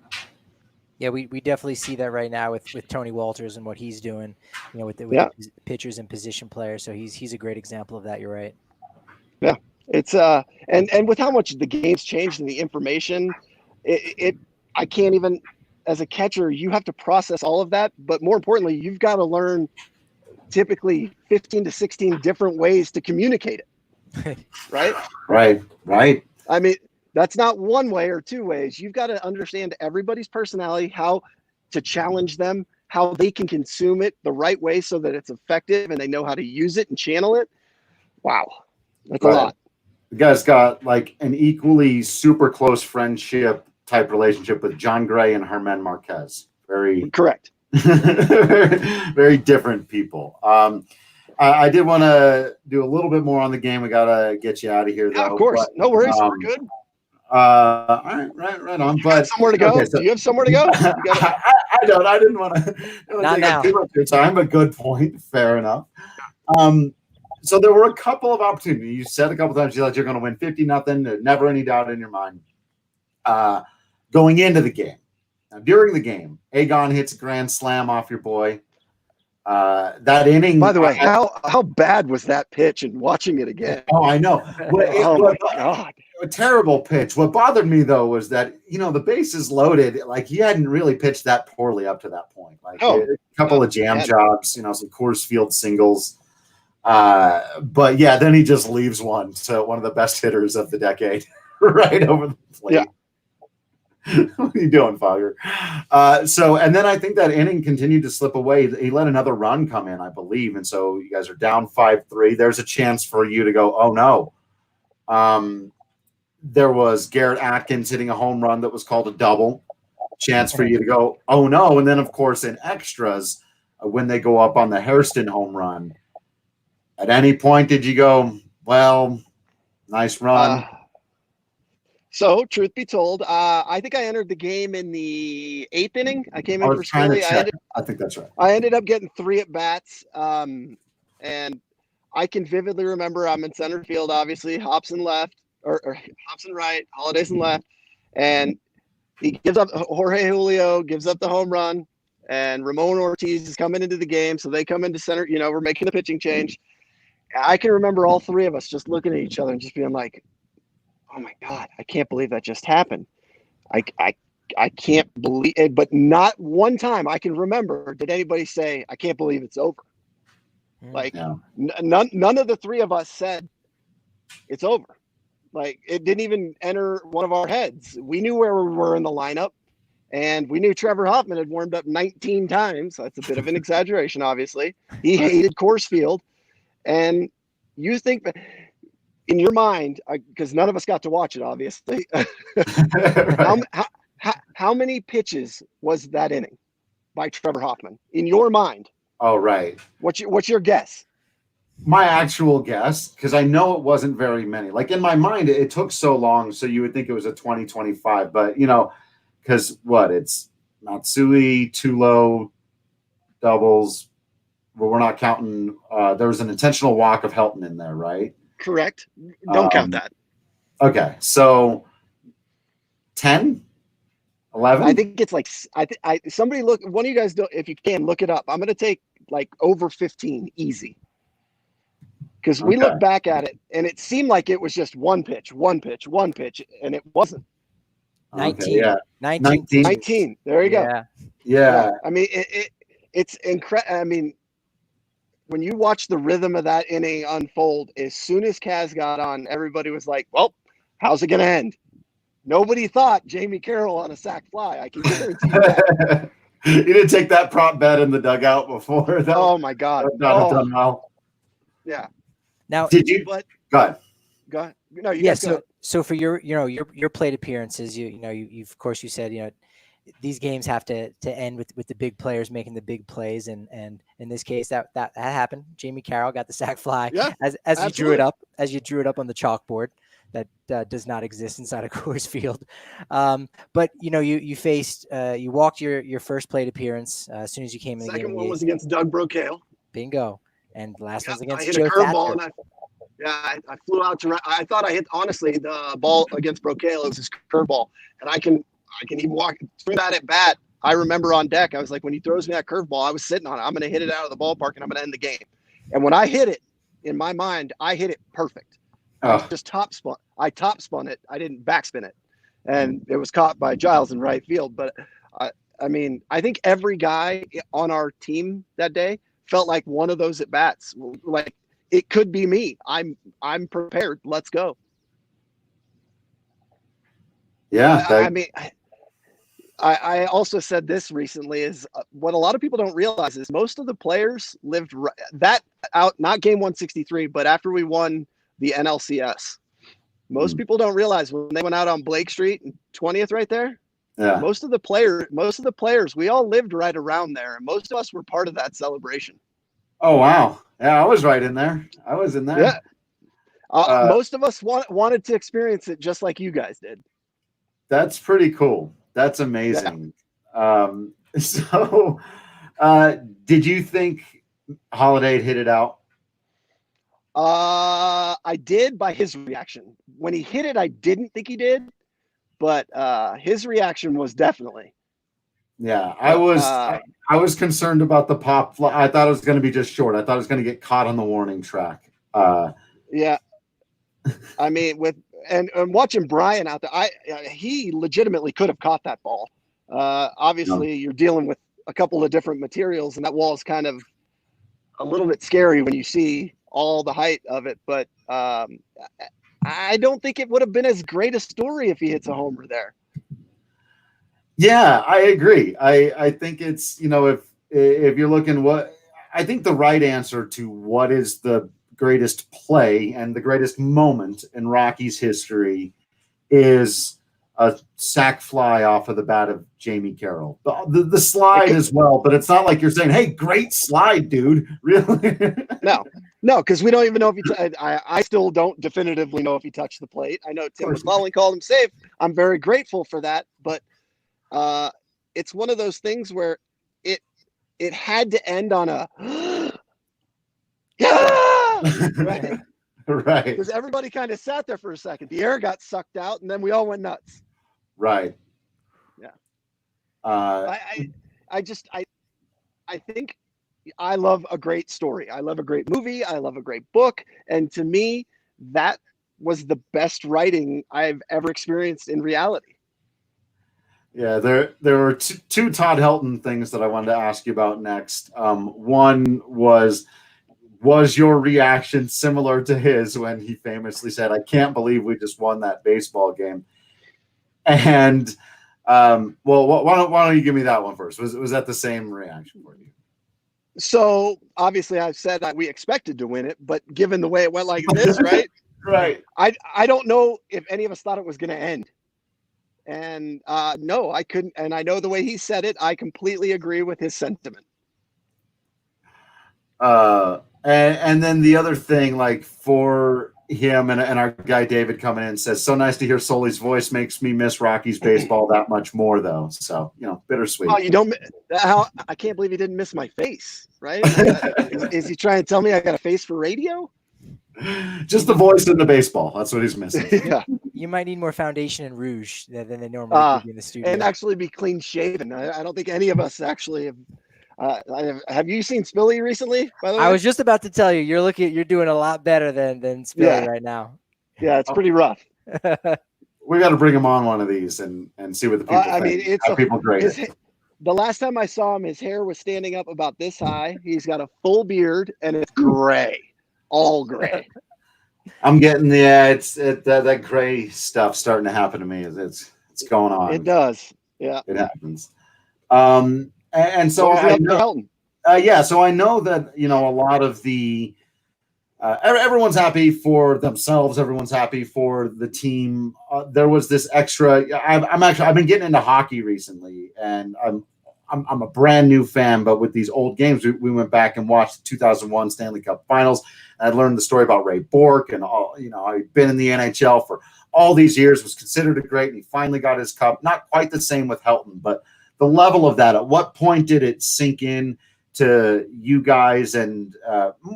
Yeah, we definitely see that right now with Tony Walters and what he's doing, with the pitchers and position players. So he's a great example of that. You're right. Yeah, it's and with how much the game's changed and the information, I can't even, as a catcher, you have to process all of that. But more importantly, you've got to learn typically 15 to 16 different ways to communicate it. Right? Right. I mean, that's not one way or two ways. You've got to understand everybody's personality, how to challenge them, how they can consume it the right way so that it's effective and they know how to use it and channel it. Wow. That's a lot. The guy's got like an equally super close friendship type relationship with John Gray and Herman Marquez. Very correct. Very different people. I did want to do a little bit more on the game. We got to get you out of here, though. Yeah, of course. But, no worries. We're good. All right on. But somewhere to go. Okay, so, do you have somewhere to go? I don't. I didn't want to take up too much of your time, but good point. Fair enough. So there were a couple of opportunities. You said a couple times you're going to win 50-0. Never any doubt in your mind. Going into the game. Now, during the game, Agon hits a grand slam off your boy. That inning. By the way, how bad was that pitch? And watching it again. Oh, I know. My God. A terrible pitch. What bothered me though was that the bases loaded. Like he hadn't really pitched that poorly up to that point. Like a couple of jam jobs. Some Coors Field singles. But yeah, then he just leaves one to one of the best hitters of the decade right over the plate. Yeah. What are you doing, Fogger? And then I think that inning continued to slip away. He let another run come in, I believe. And so you guys are down 5-3. There's a chance for you to go, oh no. There was Garrett Atkins hitting a home run that was called a double. Chance for you to go, oh no. And then, of course, in extras, when they go up on the Hairston home run, at any point did you go, well, nice run? So, truth be told, I think I entered the game in the 8th inning. I came in for Sullivan. I think that's right. I ended up getting 3 at-bats, and I can vividly remember I'm in center field, obviously, Hobson left, or Hobson right, Holiday's in left, and he gives up, Jorge Julio gives up the home run, and Ramon Ortiz is coming into the game, so they come into center, we're making the pitching change. I can remember all 3 of us just looking at each other and just being like, oh my God, I can't believe that just happened. I can't believe it, but not one time I can remember did anybody say, I can't believe it's over. Like none of the 3 of us said it's over. Like it didn't even enter one of our heads. We knew where we were in the lineup, and we knew Trevor Hoffman had warmed up 19 times. So that's a bit of an exaggeration, obviously. He hated Coors Field. And you think that in your mind, because none of us got to watch it, obviously, how many pitches was that inning by Trevor Hoffman in your mind? Oh, right. What's your guess? My actual guess, because I know it wasn't very many. Like in my mind, it took so long, so you would think it was a 20-25. But because it's Matsui, Tulo, doubles. Well, we're not counting. There was an intentional walk of Helton in there, right? Correct. Don't count that. Okay, so 10, 11? I think it's like somebody look. One of you guys, if you can, look it up. I'm going to take like over 15, easy. Because we look back at it, and it seemed like it was just one pitch, and it wasn't. 19. Okay, yeah. 19. There you go. Yeah. I mean, it's incredible. I mean, when you watch the rhythm of that inning unfold, as soon as Kaz got on, everybody was like, well, how's it going to end? Nobody thought Jamie Carroll on a sac fly. I can guarantee you that. You didn't take that prop bet in the dugout before. Oh, my God. That would not have done well. Yeah. Now, did you? But go ahead. No, you guys so for your plate appearances, you've of course you said, these games have to end with the big players making the big plays, and in this case that happened. Jamie Carroll got the sac fly as you drew it up on the chalkboard that does not exist inside of Coors Field. But you faced you walked your first plate appearance as soon as you came in the game. Second one was against Doug Brocale. Bingo. And the last one's against I hit Joe a curveball, Thatcher. and I flew out to. I thought I hit, honestly, the ball against Brocale is his curveball, and I can even walk through that at bat. I remember on deck, I was like, when he throws me that curveball, I was sitting on it. I'm going to hit it out of the ballpark, and I'm going to end the game. And when I hit it, in my mind, I hit it perfect. I just top spun. I top spun it. I didn't backspin it, and it was caught by Giles in right field. But I mean, I think every guy on our team that day felt like one of those at bats. Like, it could be me. I'm prepared. Let's go. Yeah. I mean, I also said this recently is what a lot of people don't realize is most of the players lived that out, not game 163, but after we won the NLCS. Most people don't realize when they went out on Blake Street and 20th right there. Yeah. Most of the players, we all lived right around there, and most of us were part of that celebration. Oh, wow. Yeah, I was right in there. I was in there. Yeah. Most of us wanted to experience it just like you guys did. That's pretty cool. That's amazing. Yeah. Did you think Holiday hit it out? I did by his reaction. When he hit it, I didn't think he did, but his reaction was definitely. Yeah, I was concerned about the pop fly. I thought it was going to be just short. I thought it was going to get caught on the warning track. Yeah, I mean, and watching Brian out there, he legitimately could have caught that ball. Obviously, You're dealing with a couple of different materials, and that wall is kind of a little bit scary when you see all the height of it. But I don't think it would have been as great a story if he hits a homer there. Yeah, I agree. I think it's, if you're looking I think the right answer to what is the greatest play and the greatest moment in Rockies history is a sac fly off of the bat of Jamie Carroll. The slide as well, but it's not like you're saying, hey, great slide, dude. Really? No, because we don't even know if he I still don't definitively know if he touched the plate. I know Tim McClellan called him safe. I'm very grateful for that, but it's one of those things where it had to end on a right. Right. Because everybody kind of sat there for a second. The air got sucked out, and then we all went nuts. Right. Yeah. I think I love a great story. I love a great movie. I love a great book. And to me, that was the best writing I've ever experienced in reality. Yeah, there were two Todd Helton things that I wanted to ask you about next. One was your reaction similar to his when he famously said, "I can't believe we just won that baseball game"? And why don't you give me that one first? Was that the same reaction for you? So obviously, I've said that we expected to win it, but given the way it went like this, right? Right. I don't know if any of us thought it was going to end. And no, I couldn't. And I know the way he said it, I completely agree with his sentiment. And then the other thing, like for him and our guy David coming in says, so nice to hear Sully's voice, makes me miss Rockies baseball that much more though. So, bittersweet. Oh, I can't believe he didn't miss my face, right? Is he trying to tell me I got a face for radio? Just the voice and the baseball. That's what he's missing. Yeah. You might need more foundation and rouge than they normally give you in the studio. And actually be clean shaven. I don't think any of us actually have. Have you seen Spilly recently? By the way, I was just about to tell you, you're doing a lot better than Spilly right now. Yeah, it's pretty rough. We got to bring him on one of these and see what the people think. I mean, people grade it. The last time I saw him, his hair was standing up about this high. He's got a full beard and it's gray, all gray. I'm getting that gray stuff starting to happen to me. It's going on. It does. Yeah, it happens. And so I know, so I know that a lot of the everyone's happy for themselves. Everyone's happy for the team. There was this extra. I've been getting into hockey recently, and I'm a brand new fan. But with these old games, we went back and watched the 2001 Stanley Cup Finals. And I learned the story about Ray Bourque and all. I'd been in the NHL for all these years. Was considered a great, and he finally got his cup. Not quite the same with Helton, but the level of that. At what point did it sink in to you guys and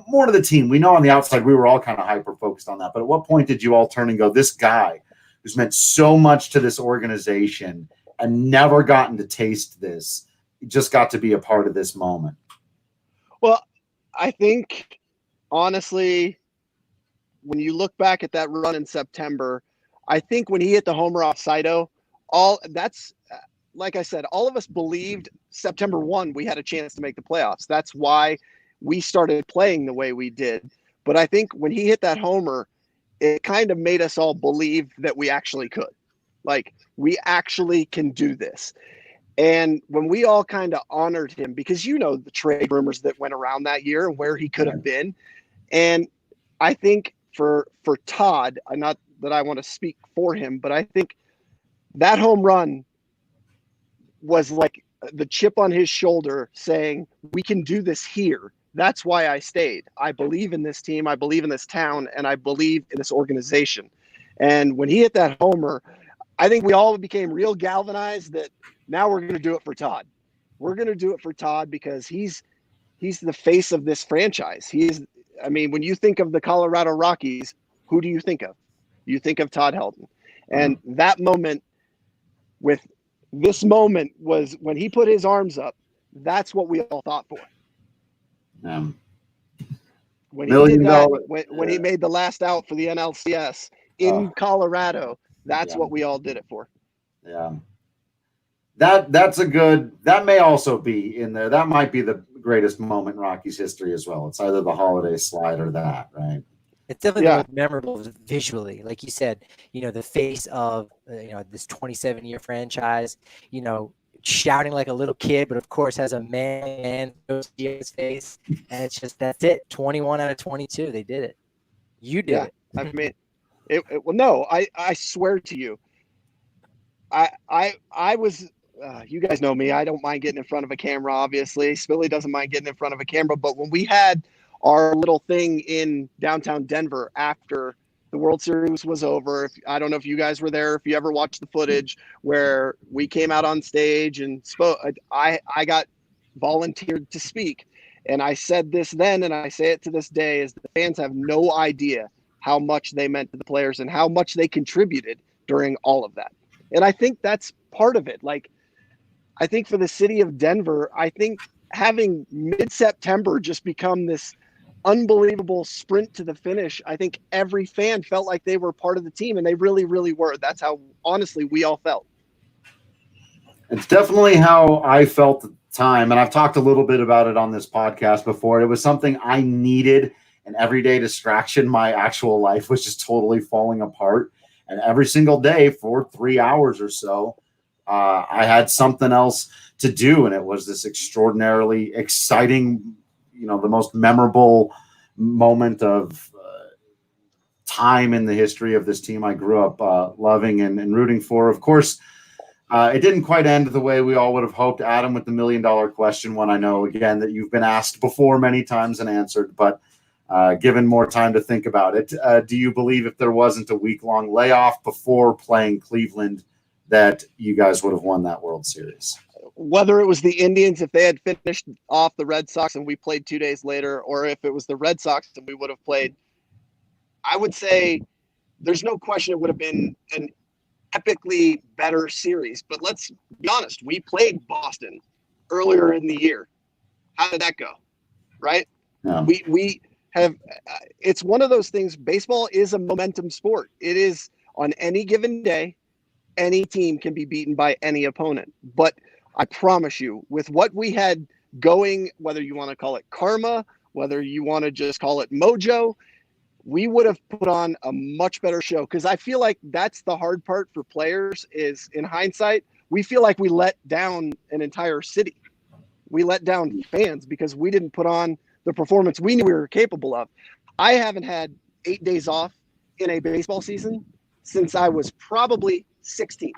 more to the team? We know on the outside we were all kind of hyper focused on that, but at what point did you all turn and go, this guy who's meant so much to this organization and never gotten to taste this, just got to be a part of this moment? Well, I think honestly, when you look back at that run in September, I think when he hit the homer off Saito, like I said, all of us believed September 1 we had a chance to make the playoffs. That's why we started playing the way we did. But I think when he hit that homer, it kind of made us all believe that we actually could. Like, we actually can do this. And when we all kind of honored him, because the trade rumors that went around that year and where he could have been. And I think for Todd, not that I want to speak for him, but I think that home run was like the chip on his shoulder saying, we can do this here. That's why I stayed. I believe in this team. I believe in this town, and I believe in this organization. And when he hit that homer, I think we all became real galvanized that now we're going to do it for Todd. We're going to do it for Todd because he's the face of this franchise. When you think of the Colorado Rockies, who do you think of? You think of Todd Helton. And that moment this moment was when he put his arms up. That's what we all thought for. When he did that, when he made the last out for the NLCS in Colorado, that's what we all did it for. Yeah. That may also be in there. That might be the greatest moment in Rockies history as well. It's either the holiday slide or that, right? It's definitely the most memorable visually. Like you said, the face of, this 27-year franchise, shouting like a little kid, but of course has a man on his face. And it's just, that's it. 21 out of 22. They did it. You did it. I mean, I swear to you, I was, you guys know me. I don't mind getting in front of a camera, obviously. Spilly doesn't mind getting in front of a camera. But when we had our little thing in downtown Denver after the World Series was over, I don't know if you guys were there, if you ever watched the footage where we came out on stage and spoke, I got volunteered to speak. And I said this then, and I say it to this day, is the fans have no idea how much they meant to the players and how much they contributed during all of that. And I think that's part of it. Like, I think for the city of Denver, I think having mid-September just become this unbelievable sprint to the finish, I think every fan felt like they were part of the team, and they really, really were. That's how, honestly, we all felt. It's definitely how I felt at the time, and I've talked a little bit about it on this podcast before. It was something I needed, an everyday distraction. My actual life was just totally falling apart, and every single day for 3 hours or so, I had something else to do, and it was this extraordinarily exciting, the most memorable moment of time in the history of this team I grew up loving and rooting for. Of course, it didn't quite end the way we all would have hoped. Adam, with the $1 million question, one I know, again, that you've been asked before many times and answered, but given more time to think about it, do you believe if there wasn't a week-long layoff before playing Cleveland that you guys would have won that World Series? Whether it was the Indians, if they had finished off the Red Sox and we played 2 days later, or if it was the Red Sox and we would have played I would say there's no question it would have been an epically better series. But let's be honest, we played Boston earlier in the year. How did that go? Right? Yeah. We have it's one of those things. Baseball is a momentum sport. It is on any given day, any team can be beaten by any opponent. But I promise you, with what we had going, whether you want to call it karma, whether you want to just call it mojo, we would have put on a much better show. Because I feel like that's the hard part for players is, in hindsight, we feel like we let down an entire city. We let down fans because we didn't put on the performance we knew we were capable of. I haven't had 8 days off in a baseball season since I was probably 16.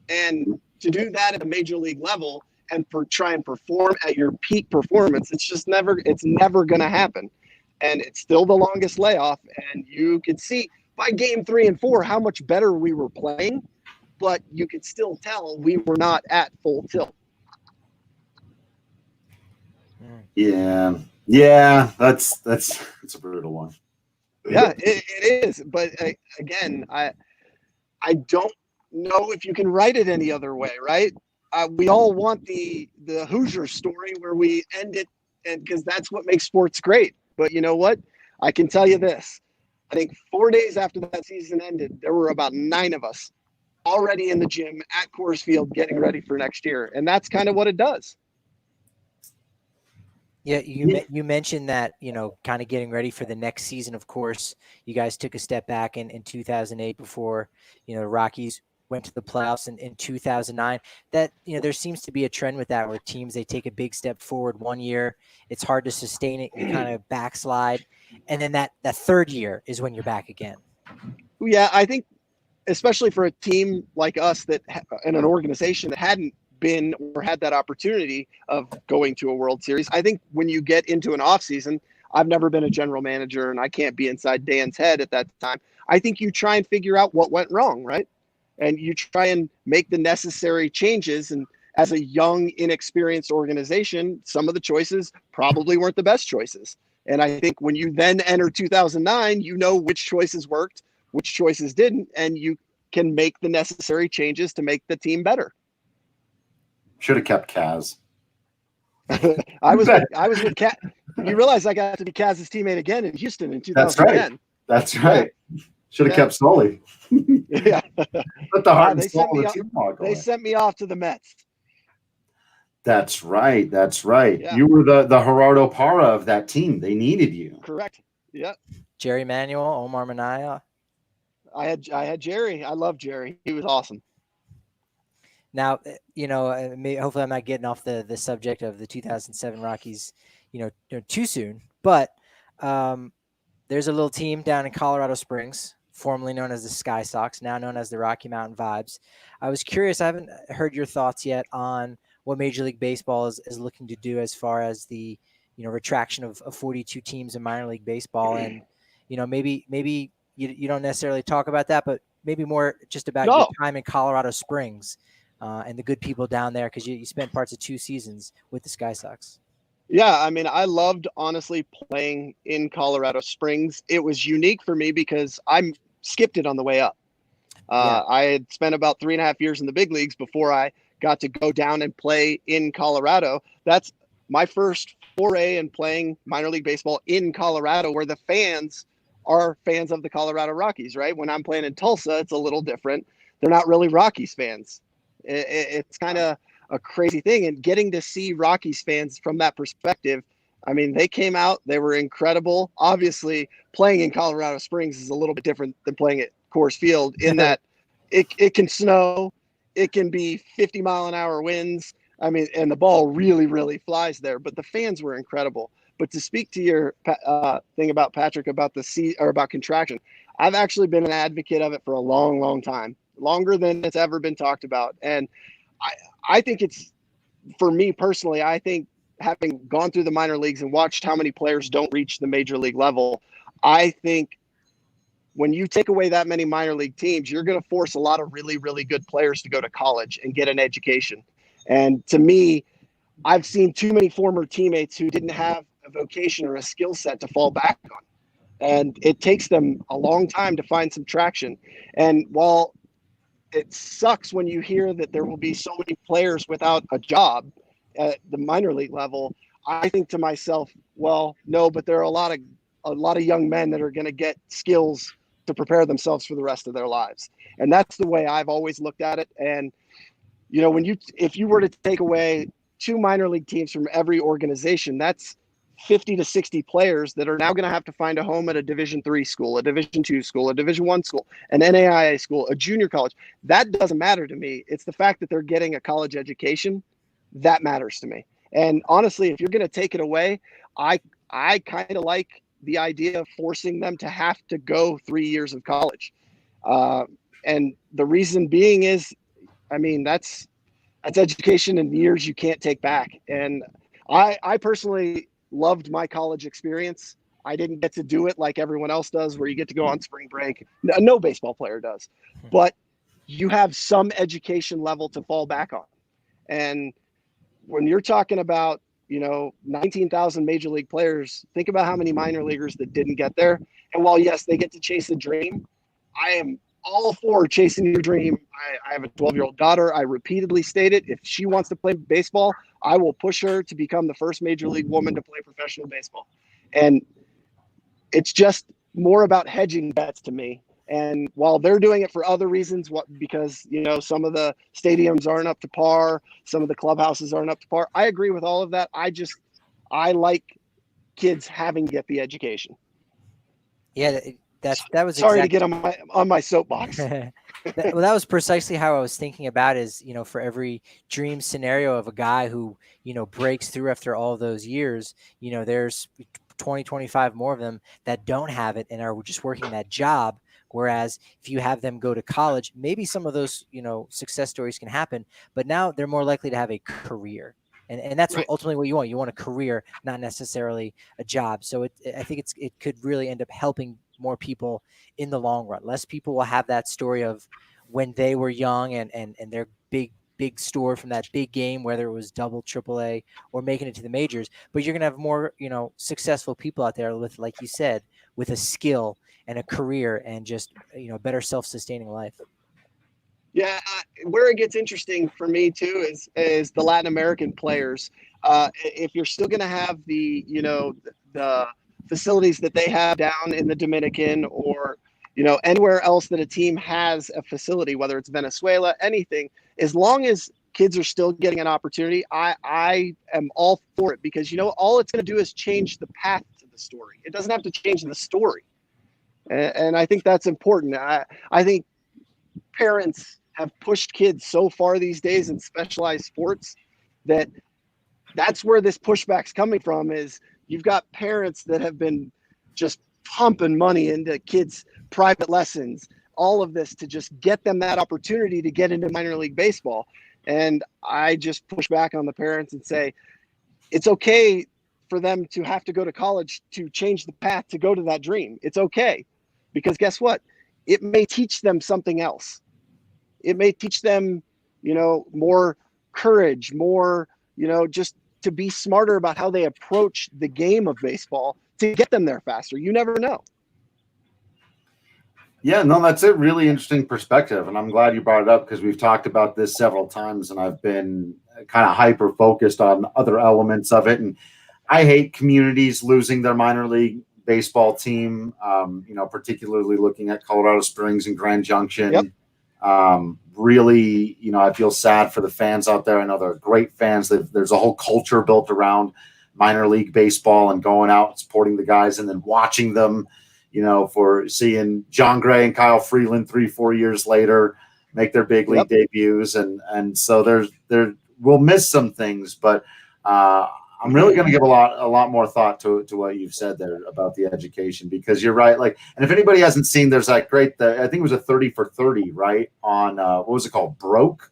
And to do that at a major league level and try and perform at your peak performance, it's never going to happen. And it's still the longest layoff. And you could see by game 3 and 4 how much better we were playing, but you could still tell we were not at full tilt. Yeah, that's a brutal one. Yeah, it is. But again, I don't know if you can write it any other way, right? We all want the Hoosier story where we end it, and because that's what makes sports great. But you know what? I can tell you this. I think 4 days after that season ended, there were about 9 of us already in the gym at Coors Field getting ready for next year. And that's kind of what it does. Yeah, you mentioned that, kind of getting ready for the next season. Of course, you guys took a step back in 2008 before, the Rockies went to the playoffs in 2009. That, there seems to be a trend with that where teams, they take a big step forward one year. It's hard to sustain it. You kind of backslide. And then that third year is when you're back again. Yeah, I think especially for a team like us and an organization that hadn't been or had that opportunity of going to a World Series. I think when you get into an off season, I've never been a general manager and I can't be inside Dan's head at that time. I think you try and figure out what went wrong, right? And you try and make the necessary changes. And as a young, inexperienced organization, some of the choices probably weren't the best choices. And I think when you then enter 2009, you know which choices worked, which choices didn't, and you can make the necessary changes to make the team better. Should have kept Kaz. I was with Kaz. You realize I got to be Kaz's teammate again in Houston in 2010. That's right. Yeah. Should have kept Sully. Yeah. Put the heart and soul of the team. They sent me off to the Mets. That's right. Yeah. You were the Gerardo Parra of that team. They needed you. Correct. Yeah. Jerry Manuel, Omar Minaya. I had Jerry. I love Jerry. He was awesome. Now, hopefully I'm not getting off the subject of the 2007 Rockies, too soon. But there's a little team down in Colorado Springs, formerly known as the Sky Sox, now known as the Rocky Mountain Vibes. I was curious. I haven't heard your thoughts yet on what Major League Baseball is looking to do as far as the, retraction of 42 teams in minor league baseball. And, maybe you don't necessarily talk about that, but maybe more just about your time in Colorado Springs. And the good people down there, because you spent parts of 2 seasons with the Sky Sox. Yeah, I mean, I loved, honestly, playing in Colorado Springs. It was unique for me because I skipped it on the way up. I had spent about 3.5 years in the big leagues before I got to go down and play in Colorado. That's my first foray in playing minor league baseball in Colorado, where the fans are fans of the Colorado Rockies, right? When I'm playing in Tulsa, it's a little different. They're not really Rockies fans. It's kind of a crazy thing. And getting to see Rockies fans from that perspective, I mean, they came out, they were incredible. Obviously, playing in Colorado Springs is a little bit different than playing at Coors Field in that it can snow, it can be 50-mile-an-hour winds. I mean, and the ball really, really flies there. But the fans were incredible. But to speak to your thing about Patrick about about contraction, I've actually been an advocate of it for a long, long time. Longer than it's ever been talked about. And I think it's, for me personally, I think having gone through the minor leagues and watched how many players don't reach the major league level, I think when you take away that many minor league teams, you're going to force a lot of really, really good players to go to college and get an education. And to me, I've seen too many former teammates who didn't have a vocation or a skill set to fall back on. And it takes them a long time to find some traction. And while it sucks when you hear that there will be so many players without a job at the minor league level, I think to myself, well, no, but there are a lot of young men that are going to get skills to prepare themselves for the rest of their lives. And that's the way I've always looked at it. And, you know, if you were to take away 2 minor league teams from every organization, that's 50 to 60 players that are now going to have to find a home at a Division III school, a Division II school, a Division I school, an NAIA school, a junior college. That doesn't matter to me. It's the fact that they're getting a college education that matters to me. And honestly, if you're going to take it away, I kind of like the idea of forcing them to have to go 3 years of college. And the reason being is, I mean, that's education in years you can't take back. And I personally loved my college experience. I didn't get to do it like everyone else does, where you get to go on spring break. No baseball player does, but you have some education level to fall back on. And when you're talking about, you know, 19,000 major league players, think about how many minor leaguers that didn't get there. And while, yes, they get to chase a dream, I am all for chasing your dream. I have a 12-year-old daughter. I repeatedly state it. If she wants to play baseball, I will push her to become the first major league woman to play professional baseball. And it's just more about hedging bets to me. And while they're doing it for other reasons, because, you know, some of the stadiums aren't up to par, some of the clubhouses aren't up to par, I agree with all of that. I like kids having to get the education. Yeah, that was sorry to get on my soapbox. That was precisely how I was thinking about is, you know, for every dream scenario of a guy who, you know, breaks through after all those years, you know, there's 20, 25 more of them that don't have it and are just working that job. Whereas if you have them go to college, maybe some of those, you know, success stories can happen, but now they're more likely to have a career. And that's right. Ultimately what you want. You want a career, not necessarily a job. So I think it could really end up helping more people in the long run. Less people will have that story of when they were young and their big store from that big game, whether it was double, triple A, or making it to the majors. But you're going to have more, you know, successful people out there with, like you said, with a skill and a career and just, you know, better self-sustaining life. Yeah, where it gets interesting for me too is the Latin American players. If you're still going to have the, you know, the facilities that they have down in the Dominican or, you know, anywhere else that a team has a facility, whether it's Venezuela, anything, as long as kids are still getting an opportunity, I am all for it, because, you know, all it's going to do is change the path to the story. It doesn't have to change the story. And I think that's important. I think parents have pushed kids so far these days in specialized sports that's where this pushback's coming from. Is you've got parents that have been just pumping money into kids' private lessons, all of this to just get them that opportunity to get into minor league baseball. And I just push back on the parents and say, it's okay for them to have to go to college to change the path to go to that dream. It's okay, because guess what? It may teach them something else. It may teach them, you know, more courage, more, you know, just to be smarter about how they approach the game of baseball to get them there faster. You never know. Yeah, no, that's a really interesting perspective. And I'm glad you brought it up, because we've talked about this several times and I've been kind of hyper focused on other elements of it. And I hate communities losing their minor league baseball team, you know, particularly looking at Colorado Springs and Grand Junction. Yep. Really, you know, I feel sad for the fans out there. I know they're great fans. There's a whole culture built around minor league baseball and going out and supporting the guys and then watching them, you know, for seeing John Gray and Kyle Freeland 3-4 years later make their big league debuts. And so we'll miss some things, but I'm really going to give a lot more thought to what you've said there about the education, because you're right. Like, and if anybody hasn't seen, there's that great, I think it was a 30 for 30, right? On, what was it called? Broke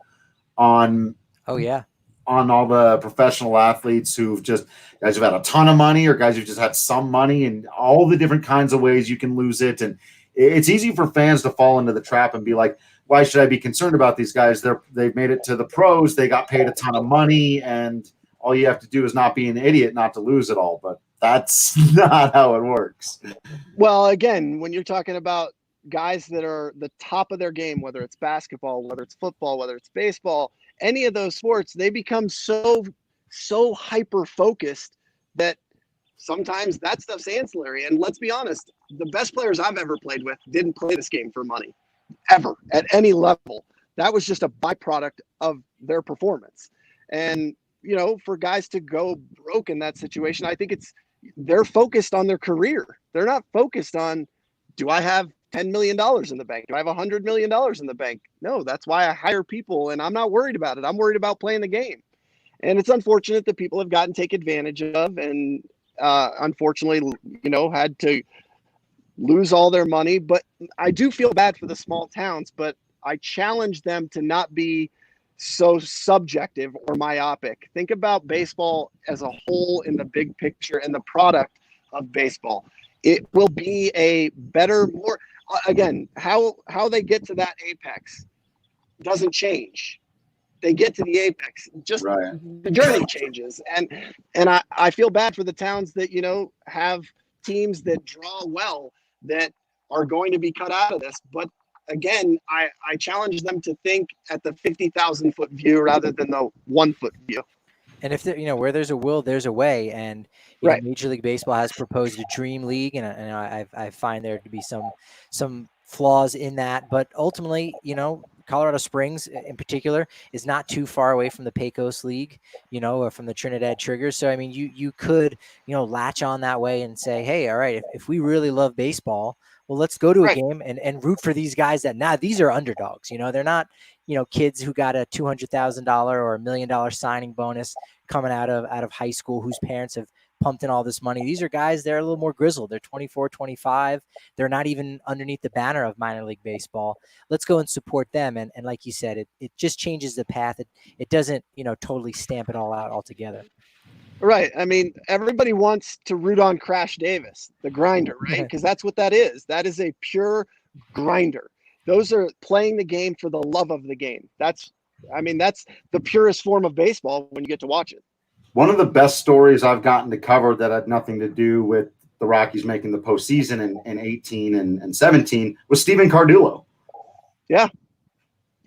on. Oh yeah. On all the professional athletes guys who've had a ton of money or guys who've just had some money, and all the different kinds of ways you can lose it. And it's easy for fans to fall into the trap and be like, why should I be concerned about these guys? They've made it to the pros. They got paid a ton of money, and all you have to do is not be an idiot not to lose it all. But That's not how it works. Well, again, when you're talking about guys that are the top of their game, whether it's basketball, whether it's football, whether it's baseball, any of those sports, they become so hyper focused that sometimes that stuff's ancillary. And let's be honest, the best players I've ever played with didn't play this game for money, ever, at any level. That was just a byproduct of their performance. And, you know, for guys to go broke in that situation, I think they're focused on their career. They're not focused on, do I have $10 million in the bank? Do I have $100 million in the bank? No, that's why I hire people, and I'm not worried about it. I'm worried about playing the game. And it's unfortunate that people have gotten taken advantage of, and unfortunately, you know, had to lose all their money. But I do feel bad for the small towns, but I challenge them to not be so subjective or myopic. Think about baseball as a whole in the big picture and the product of baseball. It will be a better, more, again, how they get to that apex doesn't change. They get to the apex, just right. The journey changes. And I feel bad for the towns that, you know, have teams that draw well that are going to be cut out of this. But again, I challenge them to think at the 50,000 foot view rather than the 1 foot view. And if you know, where there's a will, there's a way. And you know, Major League Baseball has proposed a dream league, and I find there to be some flaws in that. But ultimately, you know, Colorado Springs in particular is not too far away from the Pecos League, you know, or from the Trinidad Triggers. So I mean, you could, you know, latch on that way and say, hey, all right, if we really love baseball, well, let's go to a game and root for these guys that these are underdogs. You know, they're not, you know, kids who got a $200,000 or $1 million signing bonus coming out of high school whose parents have pumped in all this money. These are guys, they're a little more grizzled. They're 24, 25. They're not even underneath the banner of minor league baseball. Let's go and support them. And like you said, it just changes the path. It doesn't, you know, totally stamp it all out altogether. Right. I mean, everybody wants to root on Crash Davis, the grinder, right? Because that's what that is. That is a pure grinder. Those are playing the game for the love of the game. That's the purest form of baseball when you get to watch it. One of the best stories I've gotten to cover that had nothing to do with the Rockies making the postseason in 18 and 17 was Steven Cardullo. Yeah.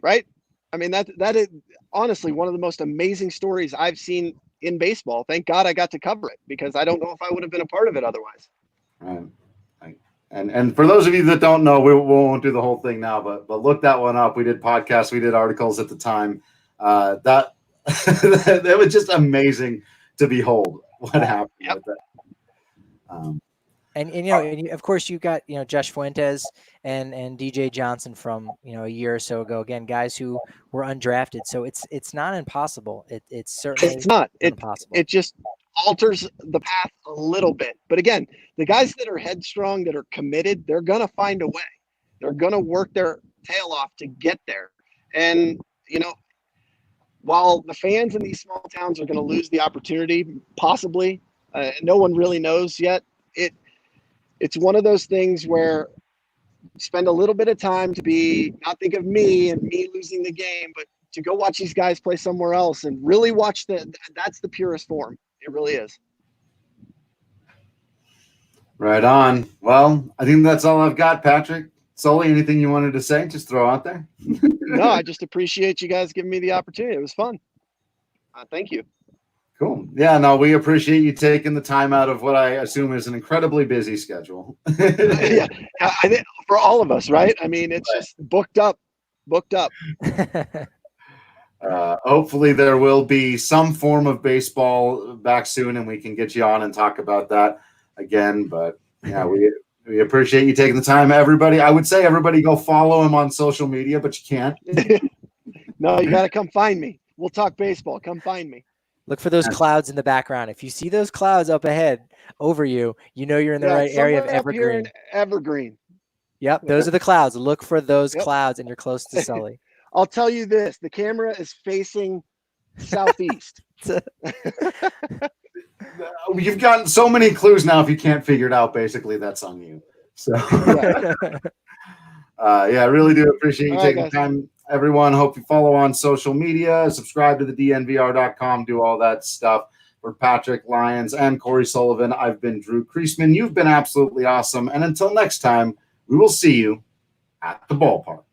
Right. I mean, that is honestly one of the most amazing stories I've seen in baseball. Thank God I got to cover it, because I don't know if I would have been a part of it otherwise. And for those of you that don't know, we won't do the whole thing now, but look that one up. We did podcasts, we did articles at the time. That it was just amazing to behold what happened with that. And you know, and of course you got, you know, Josh Fuentes and DJ Johnson from, you know, a year or so ago. Again, guys who were undrafted. So it's not impossible. It's certainly not impossible. It just alters the path a little bit. But again, the guys that are headstrong, that are committed, they're gonna find a way. They're gonna work their tail off to get there. And you know, while the fans in these small towns are going to lose the opportunity, possibly, no one really knows yet. It's one of those things where spend a little bit of time to not think of me and me losing the game, but to go watch these guys play somewhere else and really watch that's the purest form. It really is. Right on. Well, I think that's all I've got, Patrick. Sully, anything you wanted to say? Just throw out there. No, I just appreciate you guys giving me the opportunity. It was fun. Thank you. Cool. Yeah, no, we appreciate you taking the time out of what I assume is an incredibly busy schedule. Yeah, I think for all of us, right? I mean, it's just booked up. Hopefully there will be some form of baseball back soon, and we can get you on and talk about that again. But yeah, we appreciate you taking the time, everybody. I would say everybody go follow him on social media, but you can't. No, you got to come find me. We'll talk baseball. Come find me. Look for those clouds in the background. If you see those clouds up ahead over you, you know you're in the right area of Evergreen. Evergreen. Yep, those are the clouds. Look for those clouds, and you're close to Sully. I'll tell you this. The camera is facing southeast. You've gotten so many clues now. If you can't figure it out, basically that's on you. So yeah, I really do appreciate you taking the time, everyone. Hope you follow on social media, subscribe to the DNVR.com, do all that stuff. For Patrick Lyons and Cory Sullivan, I've been Drew Kreisman. You've been absolutely awesome. And until next time, we will see you at the ballpark.